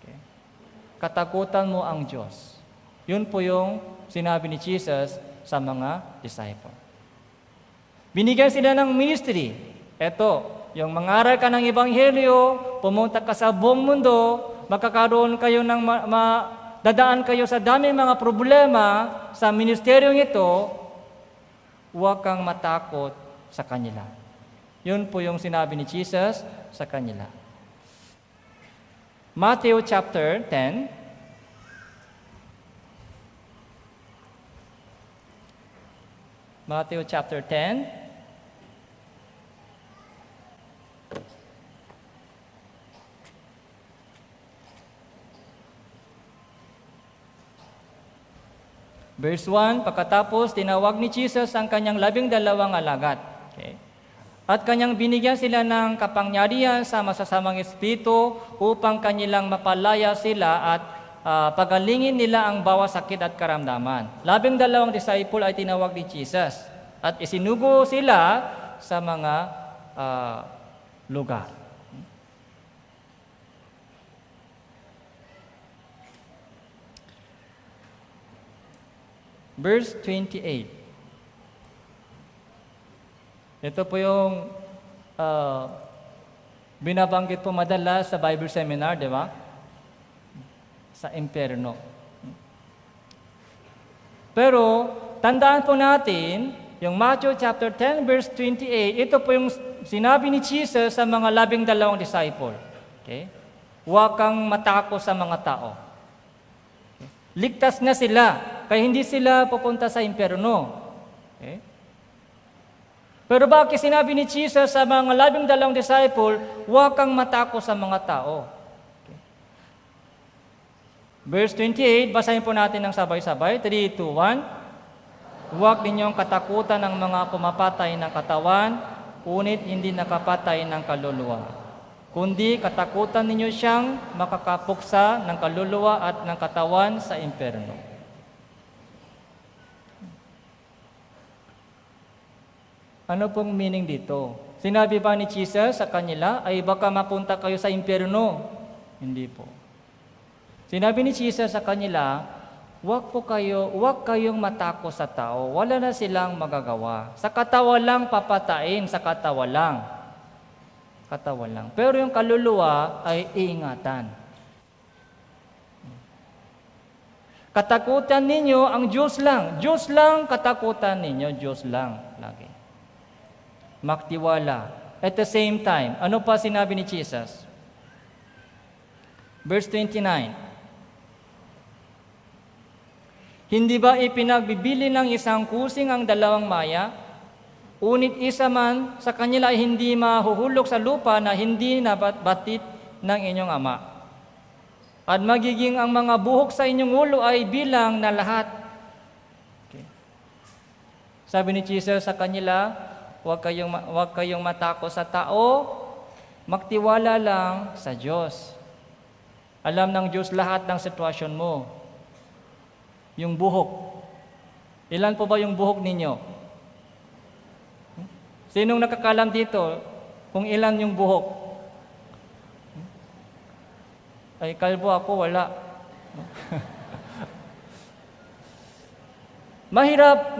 Okay. Katakutan mo ang Diyos. Yun po yung sinabi ni Jesus sa mga disciple. Binigyan sila ng ministry. Ito, yung mangaral ka ng Ebanghelyo, pumunta ka sa buong mundo, magkakaroon kayo ng dadaan kayo sa daming mga problema sa ministeryong ito, huwag kang matakot sa kanila. Yun po yung sinabi ni Jesus sa kanila. Matthew chapter 10. Matthew chapter 10. Verse 1, pagkatapos tinawag ni Jesus ang kanyang 12 alagad. Okay. At kanyang binigyan sila ng kapangyarihan sa masasamang espiritu upang kanilang mapalaya sila at pagalingin nila ang bawat sakit at karamdaman. 12 disciple ay tinawag ni Jesus at isinugo sila sa mga lugar. Verse 28. Ito po yung binabanggit po madalas sa Bible seminar, di ba? Sa impyerno. Pero, tandaan po natin, yung Matthew chapter 10, verse 28, ito po yung sinabi ni Jesus sa mga 12 disciple. Okay? Huwag kang matakot sa mga tao. Okay? Ligtas na sila. Kaya hindi sila pupunta sa impyerno. Okay? Pero bakit sinabi ni Jesus sa mga 12 disciple, huwag kang matakot sa mga tao? Okay. Verse 28, basahin po natin ng sabay-sabay. 3, 2, 1. Huwag ninyong katakutan ng mga pumapatay ng katawan, ngunit hindi nakapatay ng kaluluwa. Kundi katakutan ninyo siyang makakapuksa ng kaluluwa at ng katawan sa impyerno. Ano pong meaning dito? Sinabi ba ni Jesus sa kanila, ay baka mapunta kayo sa impyerno? Hindi po. Sinabi ni Jesus sa kanila, huwag kayong matakot sa tao. Wala na silang magagawa. Sa katawan lang papatain, sa katawan lang. Katawan lang. Pero yung kaluluwa ay iingatan. Katakutan ninyo ang Diyos lang. Diyos lang katakutan ninyo, Diyos lang lagi. Magtiwala. At the same time, ano pa sinabi ni Jesus? Verse 29. Hindi ba ipinagbibili ng isang kusing ang 2 maya? Unit isa man sa kanila ay hindi mahuhulog sa lupa na hindi nabatit ng inyong ama. At magiging ang mga buhok sa inyong ulo ay bilang na lahat. Okay. Sabi ni Jesus sa kanila, huwag kayong matakot sa tao, magtiwala lang sa Diyos. Alam ng Diyos lahat ng sitwasyon mo. Yung buhok. Ilan po ba yung buhok ninyo? Sinong nakakalam dito kung ilan yung buhok? Ay, kalbo ako, wala. Mahirap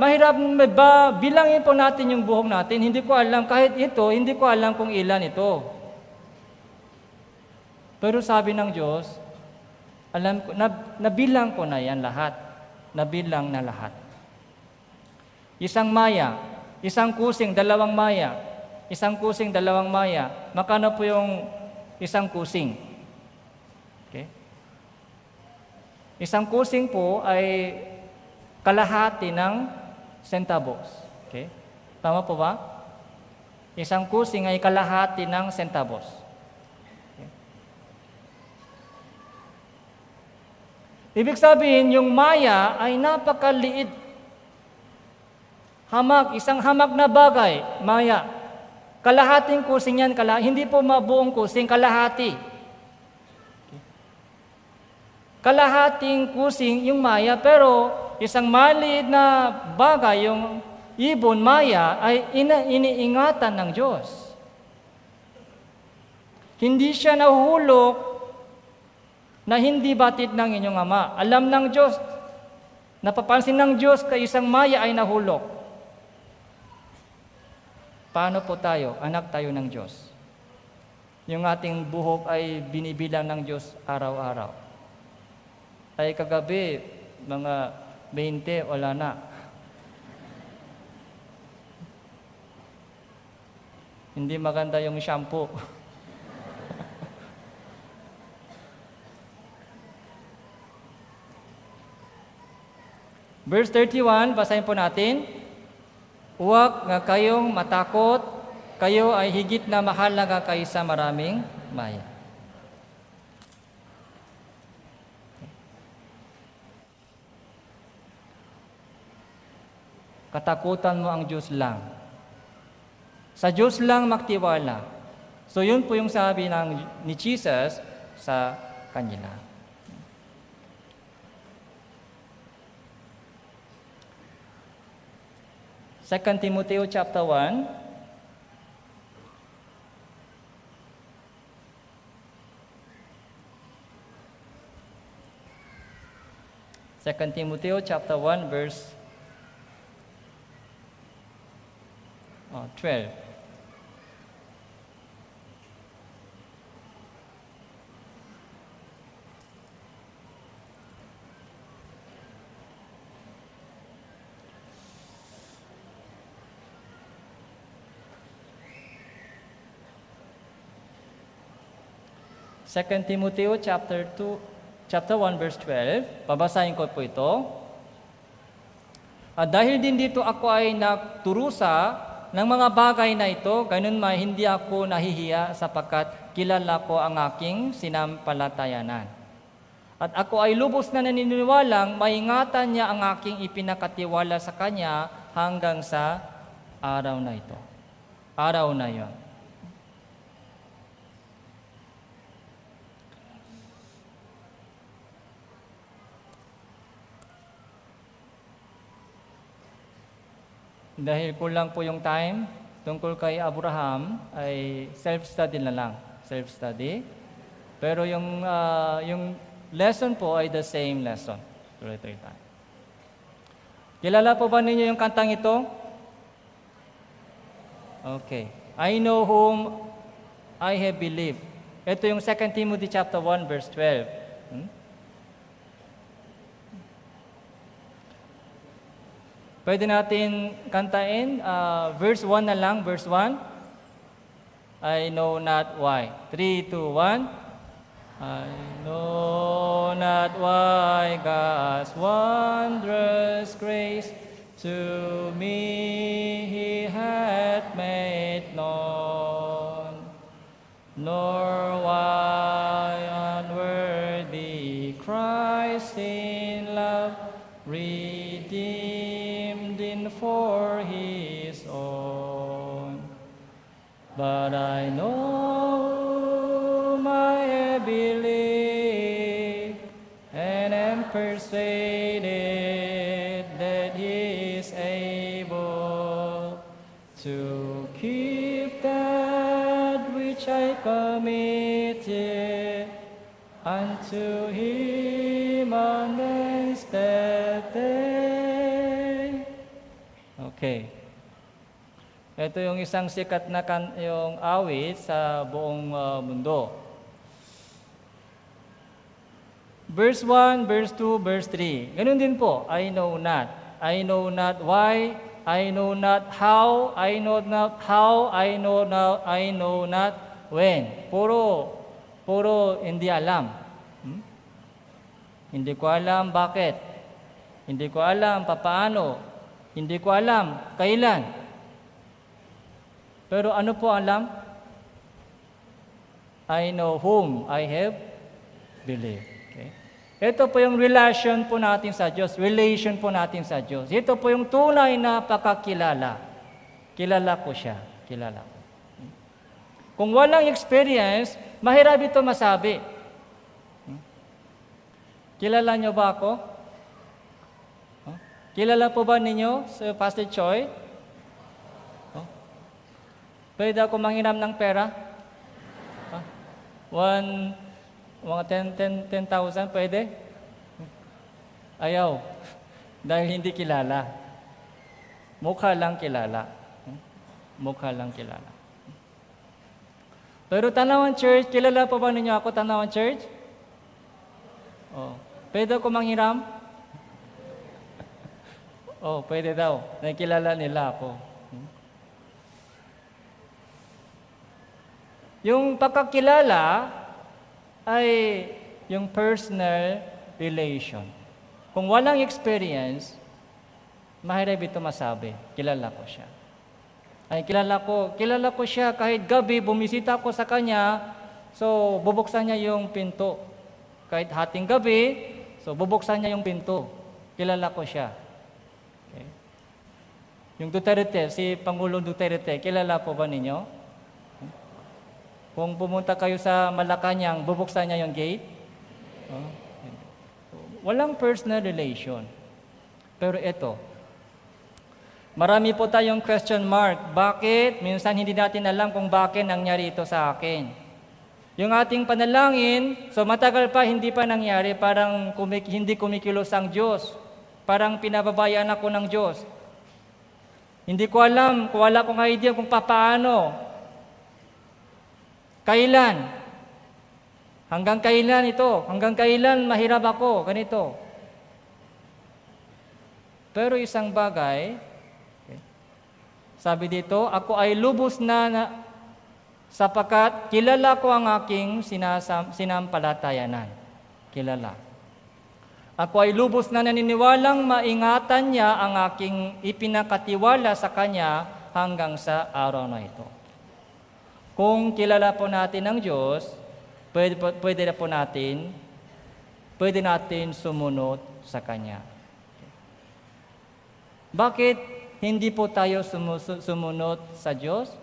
ba bilangin po natin yung buhok natin? Hindi ko alam, kahit ito, hindi ko alam kung ilan ito. Pero sabi ng Diyos, alam ko, nabilang ko na yan lahat. Nabilang na lahat. Isang maya, isang kusing, dalawang maya. Isang kusing, dalawang maya. Magkano po yung isang kusing? Okay? Isang kusing po ay kalahati ng centavos. Okay? Tama po ba? Isang kusing ay kalahati ng centavos. Okay? Ibig sabihin, yung maya ay napakaliit. Hamak, isang hamak na bagay, maya. Kalahating kusing yan, hindi po mabuong kusing, kalahati. Okay? Kalahating kusing yung maya, pero isang maliit na bagay, yung ibon, maya, ay iniingatan ng Diyos. Hindi siya nahuhulog na hindi batid ng inyong ama. Alam ng Diyos, napapansin ng Diyos kay isang maya ay nahulog. Paano po tayo? Anak tayo ng Diyos. Yung ating buhok ay binibilang ng Diyos araw-araw. Ay kagabi, mga 20, wala na. Hindi maganda yung shampoo. Verse 31, basahin po natin. Huwag nga kayong matakot, kayo ay higit na mahalaga kaysa maraming maya. Katakutan mo ang Diyos lang. Sa Diyos lang magtiwala. So yun po yung sabi ni Jesus sa kanila. Second Timothy chapter 1. Second Timothy chapter 1 verse 12. Second Timothy chapter 1 verse 12. Babasahin ko po ito. At dahil din dito ako ay nagturusa ng mga bagay na ito, ganun man hindi ako nahihiya sapagkat kilala ko ang aking sinampalatayanan. At ako ay lubos na naniniwalang maingatan niya ang aking ipinakatiwala sa Kanya hanggang sa araw na ito. Araw na yon. Dahil kulang po yung time, tungkol kay Abraham ay self-study na lang. Self-study. Pero yung lesson po ay the same lesson. Tuloy-tuloy tayo. Kilala po ba ninyo yung kantang ito? Okay. I know whom I have believed. Ito yung 2 Timothy chapter 1 verse 12. Pwede natin kantain, verse 1 na lang, verse 1. I know not why. 3, 2, 1. I know not why God's wondrous grace to me He hath made known, nor why unworthy Christ in love redeemed for His own. But I know persuaded that He is able to keep that which I committed unto Him on that day. Okay. Ito yung isang sikat na yung awit sa buong mundo. Verse 1, verse 2, verse 3. Ganun din po. I know not. I know not why. I know not how. I know not how. I know not when. Puro hindi alam. Hindi ko alam bakit. Hindi ko alam papaano. Hindi ko alam kailan. Pero ano po alam? I know whom I have believed. Okay? Ito po yung relation po natin sa Diyos. Relation po natin sa Diyos. Ito po yung tunay na pagkakilala. Kilala ko siya. Kilala ko. Kung walang experience, mahirap ito masabi. Kilala niyo ba ako? Kilala po ba ninyo si Pastor Choi? Pwede ako manghiram ng pera? Mga 10,000, pwede? Ayaw. Dahil hindi kilala. Mukha lang kilala. Mukha lang kilala. Pero Tanawan Church, kilala pa ba ninyo ako, Tanawan Church? Pwede ako manghiram? Pwede daw. Nakilala nila ako. Yung pagkakilala ay yung personal relation. Kung walang experience, mahirap ito masabi. Kilala ko siya. Kilala ko siya kahit gabi, bumisita ko sa kanya, so bubuksan niya yung pinto. Kahit hating gabi, so bubuksan niya yung pinto. Kilala ko siya. Okay. Yung Duterte, si Pangulong Duterte, kilala po ba ninyo? Kung pumunta kayo sa Malacanang, bubuksan niya yung gate. Walang personal relation. Pero ito, marami po tayong question mark. Bakit? Minsan hindi natin alam kung bakit nangyari ito sa akin. Yung ating panalangin, so matagal pa, hindi pa nangyari, parang hindi kumikilos ang Diyos. Parang pinababayaan ako ng Diyos. Hindi ko alam, kung wala akong idea kung paano. Kailan? Hanggang kailan ito? Hanggang kailan mahirap ako? Ganito. Pero isang bagay, sabi dito, ako ay lubos na sapagkat kilala ko ang aking sinampalatayanan. Kilala. Ako ay lubos na naniniwalang maingatan niya ang aking ipinakatiwala sa Kanya hanggang sa araw na ito. Kung kilala po natin ang Diyos, pwede natin sumunod sa Kanya. Bakit hindi po tayo sumunod sa Diyos?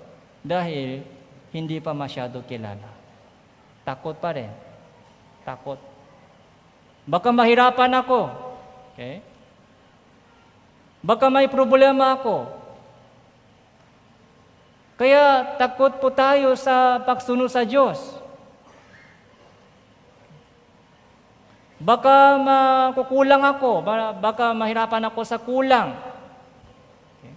Dahil hindi pa masyado kilala. Takot pa rin. Takot. Baka mahirapan ako. Okay? Baka may problema ako. Kaya takot po tayo sa pagsunod sa Diyos. Baka makukulang ako, baka mahirapan ako sa kulang. Okay.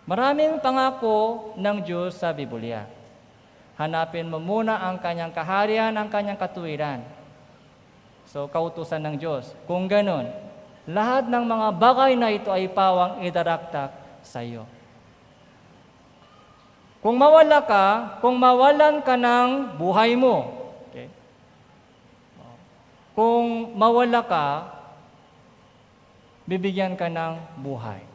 Maraming pangako ng Diyos sa Biblia. Hanapin mo muna ang Kanyang kaharian, ang Kanyang katuwiran. So, kautusan ng Diyos. Kung ganon, lahat ng mga bagay na ito ay pawang idaraktak sa iyo. Kung mawalan ka ng buhay mo, okay? Kung mawala ka, bibigyan ka ng buhay.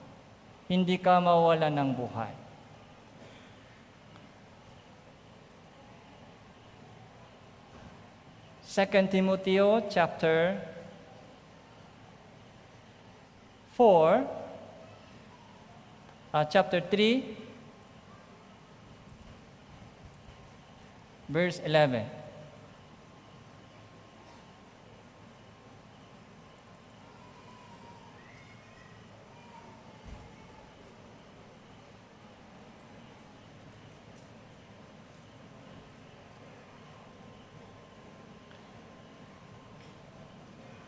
Hindi ka mawalan ng buhay. Second Timothy chapter 3, verse 11.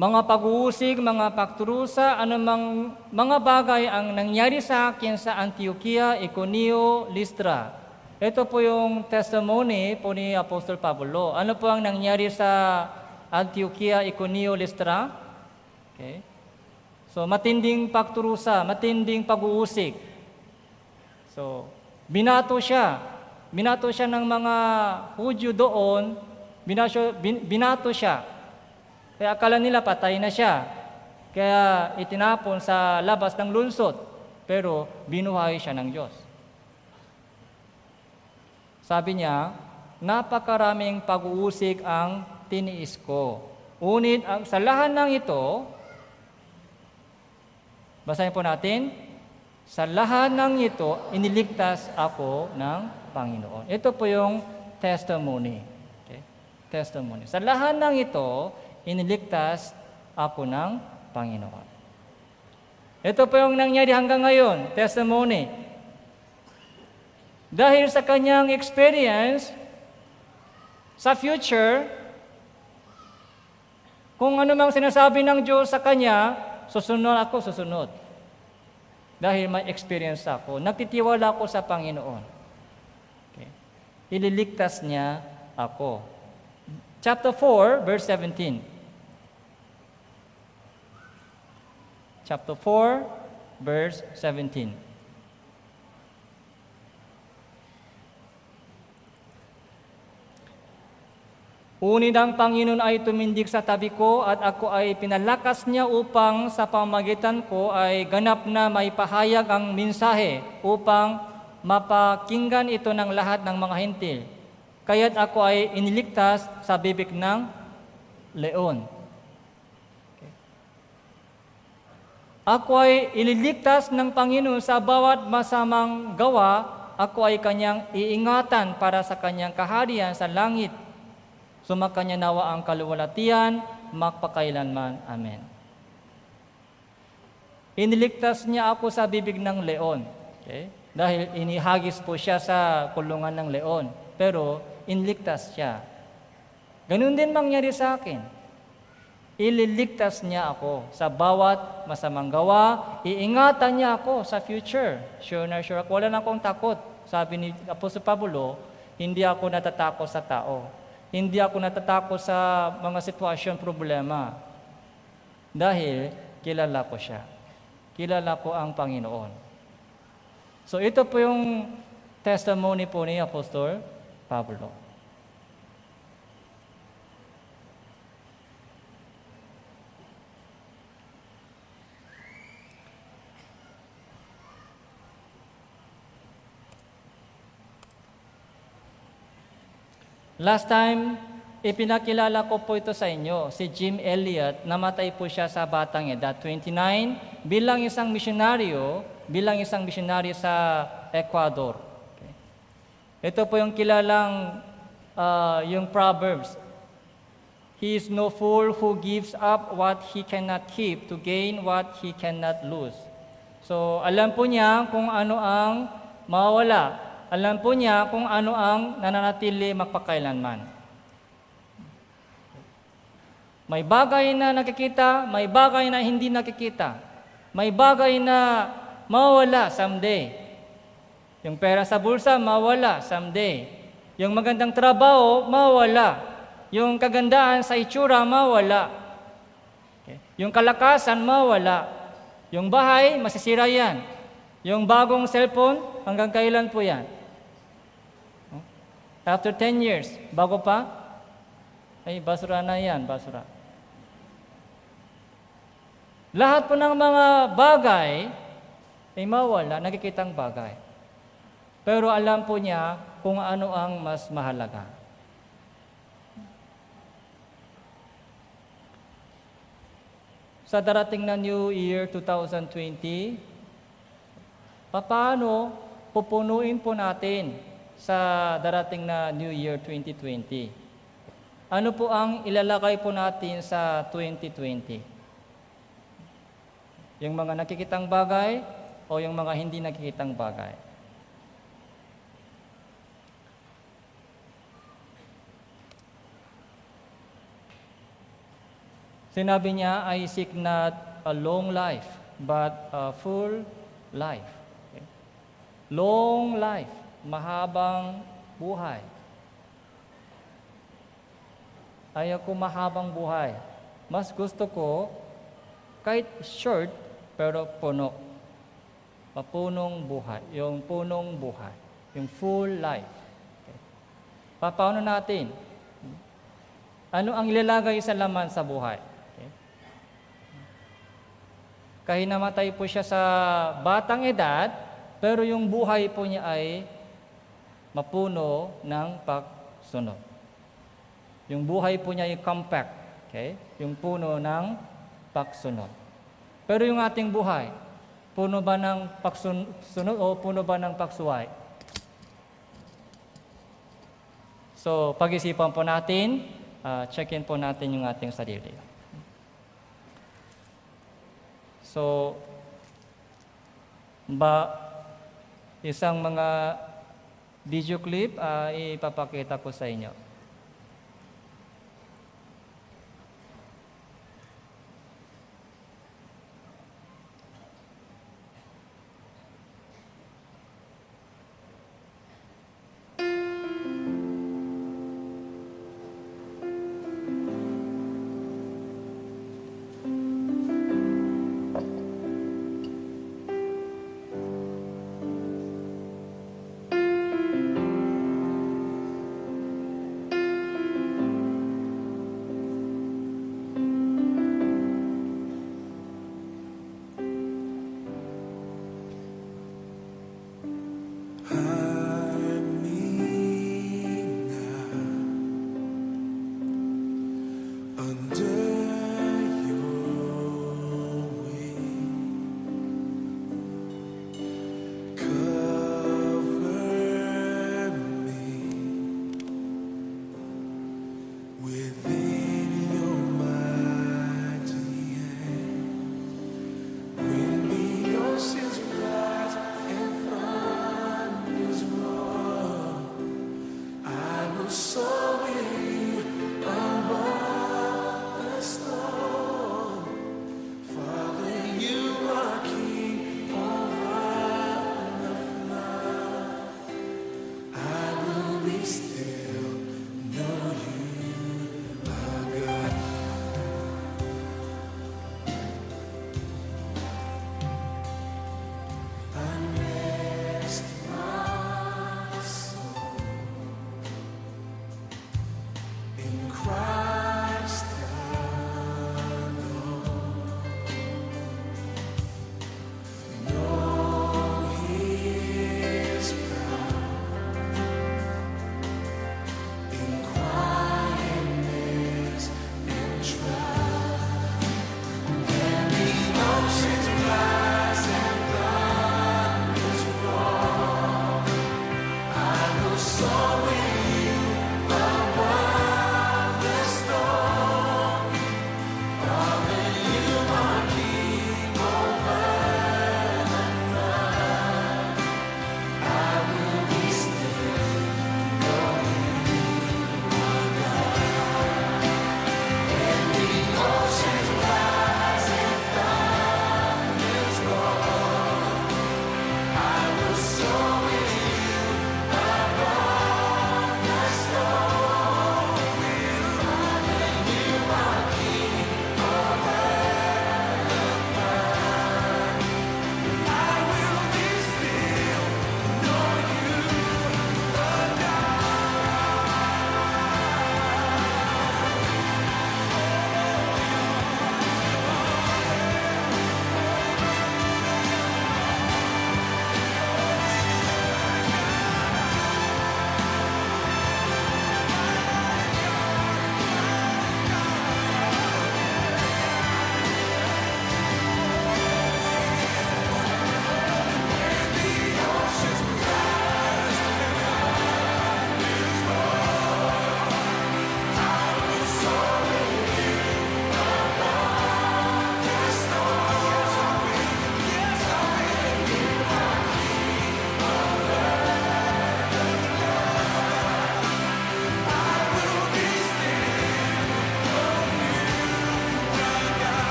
mga pag-uusig, mga pagturusa, anumang mga bagay ang nangyari sa akin sa Antioquia, Iconio, Listra. Ito po yung testimony po ni Apostol Pablo. Ano po ang nangyari sa Antioquia, Iconio, Listra? Okay. So, matinding pagturusa, matinding pag-uusig. So, binato siya. Binato siya ng mga Hudyo doon. Binato siya. Kaya akala nila patay na siya. Kaya itinapon sa labas ng lungsod. Pero binuhay siya ng Diyos. Sabi niya, napakaraming pag-uusig ang tiniis ko. Ngunit sa lahat ng ito, basahin po natin, sa lahat ng ito, iniligtas ako ng Panginoon. Ito po yung testimony. Okay? Testimony. Sa lahat ng ito, iniligtas ako ng Panginoon. Ito po yung nangyari hanggang ngayon, testimony. Dahil sa kanyang experience, sa future, kung ano mang sinasabi ng Diyos sa kanya, susunod. Dahil may experience ako. Nagtitiwala ako sa Panginoon. Okay. Ililigtas niya ako. Chapter 4, verse 17. Chapter 4, verse 17. Unid ang Panginoon ay tumindig sa tabi ko at ako ay pinalakas niya upang sa pamagitan ko ay ganap na may pahayag ang mensahe upang mapakinggan ito ng lahat ng mga hintil. Kaya't ako ay iniligtas sa bibig ng leon. Okay. Ako ay ililigtas ng Panginoon sa bawat masamang gawa. Ako ay kanyang iingatan para sa kanyang kaharian sa langit. Sumakanya nawa ang kaluwalhatian, magpakailanman. Amen. Iniligtas niya ako sa bibig ng leon. Okay? Dahil inihagis po siya sa kulungan ng leon. Pero iniligtas siya. Ganun din mangyari sa akin. Ililigtas niya ako sa bawat masamang gawa. Iingatan niya ako sa future. Sure na sure ako. Wala na akong takot. Sabi ni Apostol Pablo, hindi ako natatakot sa tao. Hindi ako natatakot sa mga sitwasyon, problema. Dahil kilala ko siya. Kilala ko ang Panginoon. So ito po yung testimony po ni Apostol Pablo. Last time, ipinakilala ko po ito sa inyo, si Jim Elliot, namatay po siya sa batang edad, 29, bilang isang misyonaryo sa Ecuador. Okay. Ito po yung kilalang, yung Proverbs. He is no fool who gives up what he cannot keep to gain what he cannot lose. So, alam po niya kung ano ang mawawala. Alam po niya kung ano ang nananatili magpakailanman. May bagay na nakikita, may bagay na hindi nakikita. May bagay na mawala someday. Yung pera sa bulsa, mawala someday. Yung magandang trabaho, mawala. Yung kagandaan sa itsura, mawala. Okay. Yung kalakasan, mawala. Yung bahay, masisira yan. Yung bagong cellphone, hanggang kailan po yan? After 10 years, bago pa, ay basura na yan, basura. Lahat po ng mga bagay ay mawala, nakikitang bagay. Pero alam po niya kung ano ang mas mahalaga. Sa darating na New Year 2020, paano pupunuin po natin sa darating na New Year 2020? Ano po ang ilalagay po natin sa 2020? Yung mga nakikitang bagay o yung mga hindi nakikitang bagay? Sinabi niya, I seek not a long life, but a full life. Okay? Long life, mahabang buhay. Ayaw ko mahabang buhay. Mas gusto ko, kahit short, pero puno. Mapunong buhay. Yung punong buhay. Yung full life. Okay. Paano natin? Ano ang ilalagay sa laman sa buhay? Okay. Kahit namatay po siya sa batang edad, pero yung buhay po niya ay mapuno ng pagsunod. Yung buhay po niya ay compact. Okay? Yung puno ng pagsunod. Pero yung ating buhay, puno ba ng pagsunod o puno ba ng pagsuway? So, pag-isipan po natin, check-in po natin yung ating sarili. So, isang mga video clip ipapakita ko sa inyo.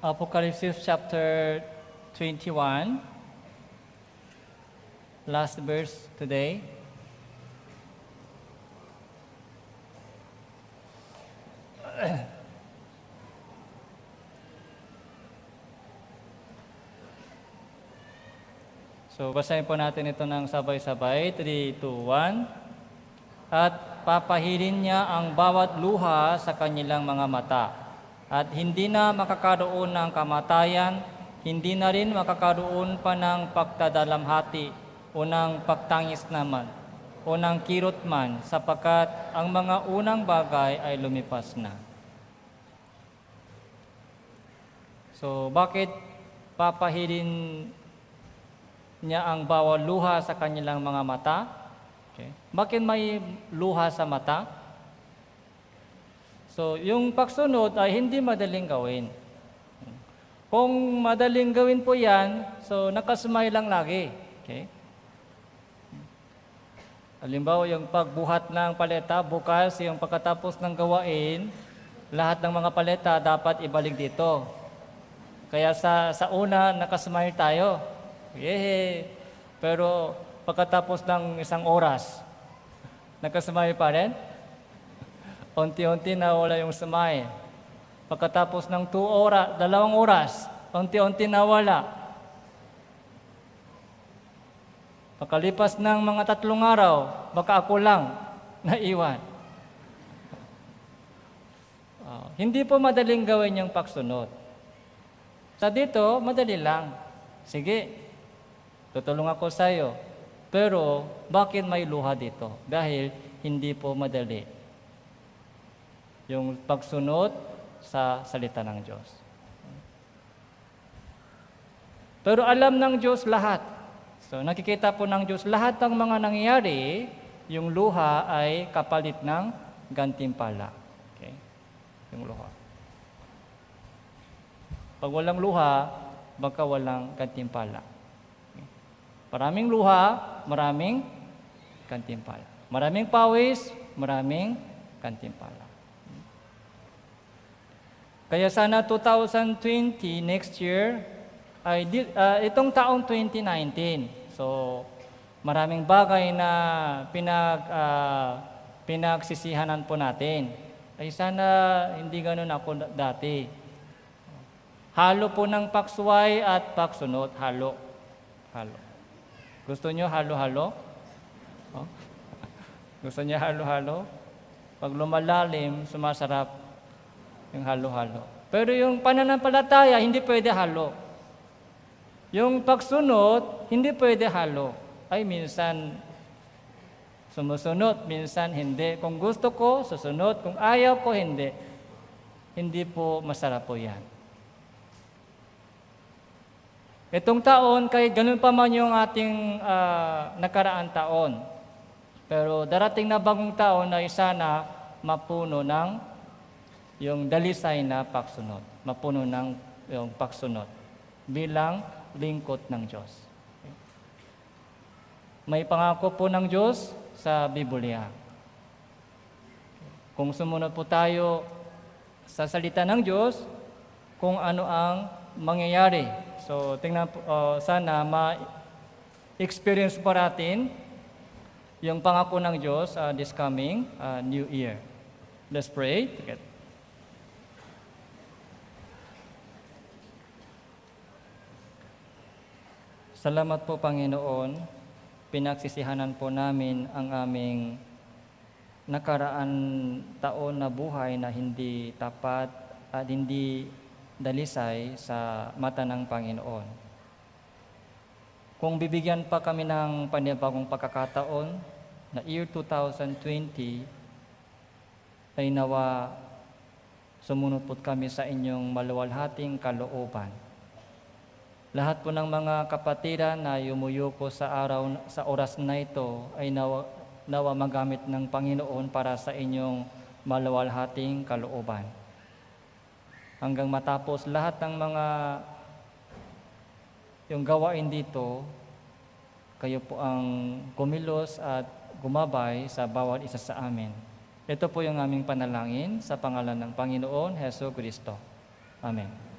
Apocalypse chapter 21, last verse today. So, basahin po natin ito ng sabay-sabay. 3, 2, 1. At papahilin niya ang bawat luha sa kanilang mga mata. At hindi na makakaroon ng kamatayan, hindi na rin makakaroon pa ng pagtadalamhati o ng pagtangis naman o ng kirot man, sapagkat ang mga unang bagay ay lumipas na. So, bakit papahilin niya ang bawat luha sa kanilang mga mata? Okay. Bakit may luha sa mata? So, yung pagsunod ay hindi madaling gawin. Kung madaling gawin po yan, so nakasmile lang lagi. Okay? Halimbawa, yung pagbuhat ng paleta, bukas yung pagkatapos ng gawain, lahat ng mga paleta dapat ibalik dito. Kaya sa una, nakasmile tayo. Yehey! Pero pagkatapos ng isang oras, nakasmile pa rin? Unti-unti nawala yung smile. Pagkatapos ng 2 oras, 2 oras, unti-unti nawala. Pagkalipas ng mga 3 araw, baka ako lang naiwan. Hindi po madaling gawin yung pagsunod. Sa dito, madali lang. Sige, tutulong ako sa iyo. Pero, bakit may luha dito? Dahil hindi po madali yung pagsunod sa salita ng Diyos. Pero alam ng Diyos lahat. So, nakikita po ng Diyos lahat ng mga nangyayari, yung luha ay kapalit ng gantimpala. Okay? Yung luha. Pag walang luha, baka walang gantimpala. Okay? Maraming luha, maraming gantimpala. Maraming pawis, maraming gantimpala. Kaya sana 2020, next year, ay itong taong 2019. So, maraming bagay na pinagsisihanan po natin. Ay sana hindi ganun ako dati. Halo po ng paksuway at pagsunod. Halo. Gusto nyo halo-halo? Oh? Gusto niya halo-halo? Pag lumalalim, sumasarap yung halo-halo. Pero yung pananampalataya, hindi pwede halo. Yung pagsunod, hindi pwede halo. Ay, minsan sumusunod, minsan hindi. Kung gusto ko, susunod. Kung ayaw ko, hindi. Hindi po masarap po yan. Itong taon, kahit ganun pa man yung ating nakaraan taon. Pero darating na bagong taon ay sana mapuno ng yung dalisay na pagsunod. Mapuno ng yung pagsunod bilang lingkod ng Diyos. Okay. May pangako po ng Diyos sa Biblia. Kung sumunod po tayo sa salita ng Diyos, kung ano ang mangyayari. So, tingnan po, sana ma-experience po natin yung pangako ng Diyos this coming New Year. Let's pray together. Salamat po, Panginoon. Pinagsisihanan po namin ang aming nakaraan taon na buhay na hindi tapat at hindi dalisay sa mata ng Panginoon. Kung bibigyan pa kami ng panibagong pagkakataon na year 2020, ay nawa sumunod po kami sa inyong maluwalhating kalooban. Lahat po ng mga kapatiran na yumuyuko sa oras na ito ay nawa magamit ng Panginoon para sa inyong maluwalhating kalooban. Hanggang matapos lahat ng mga yung gawain dito, kayo po ang kumilos at gumabay sa bawat isa sa amin. Ito po yung aming panalangin sa pangalan ng Panginoon Hesus Kristo. Amen.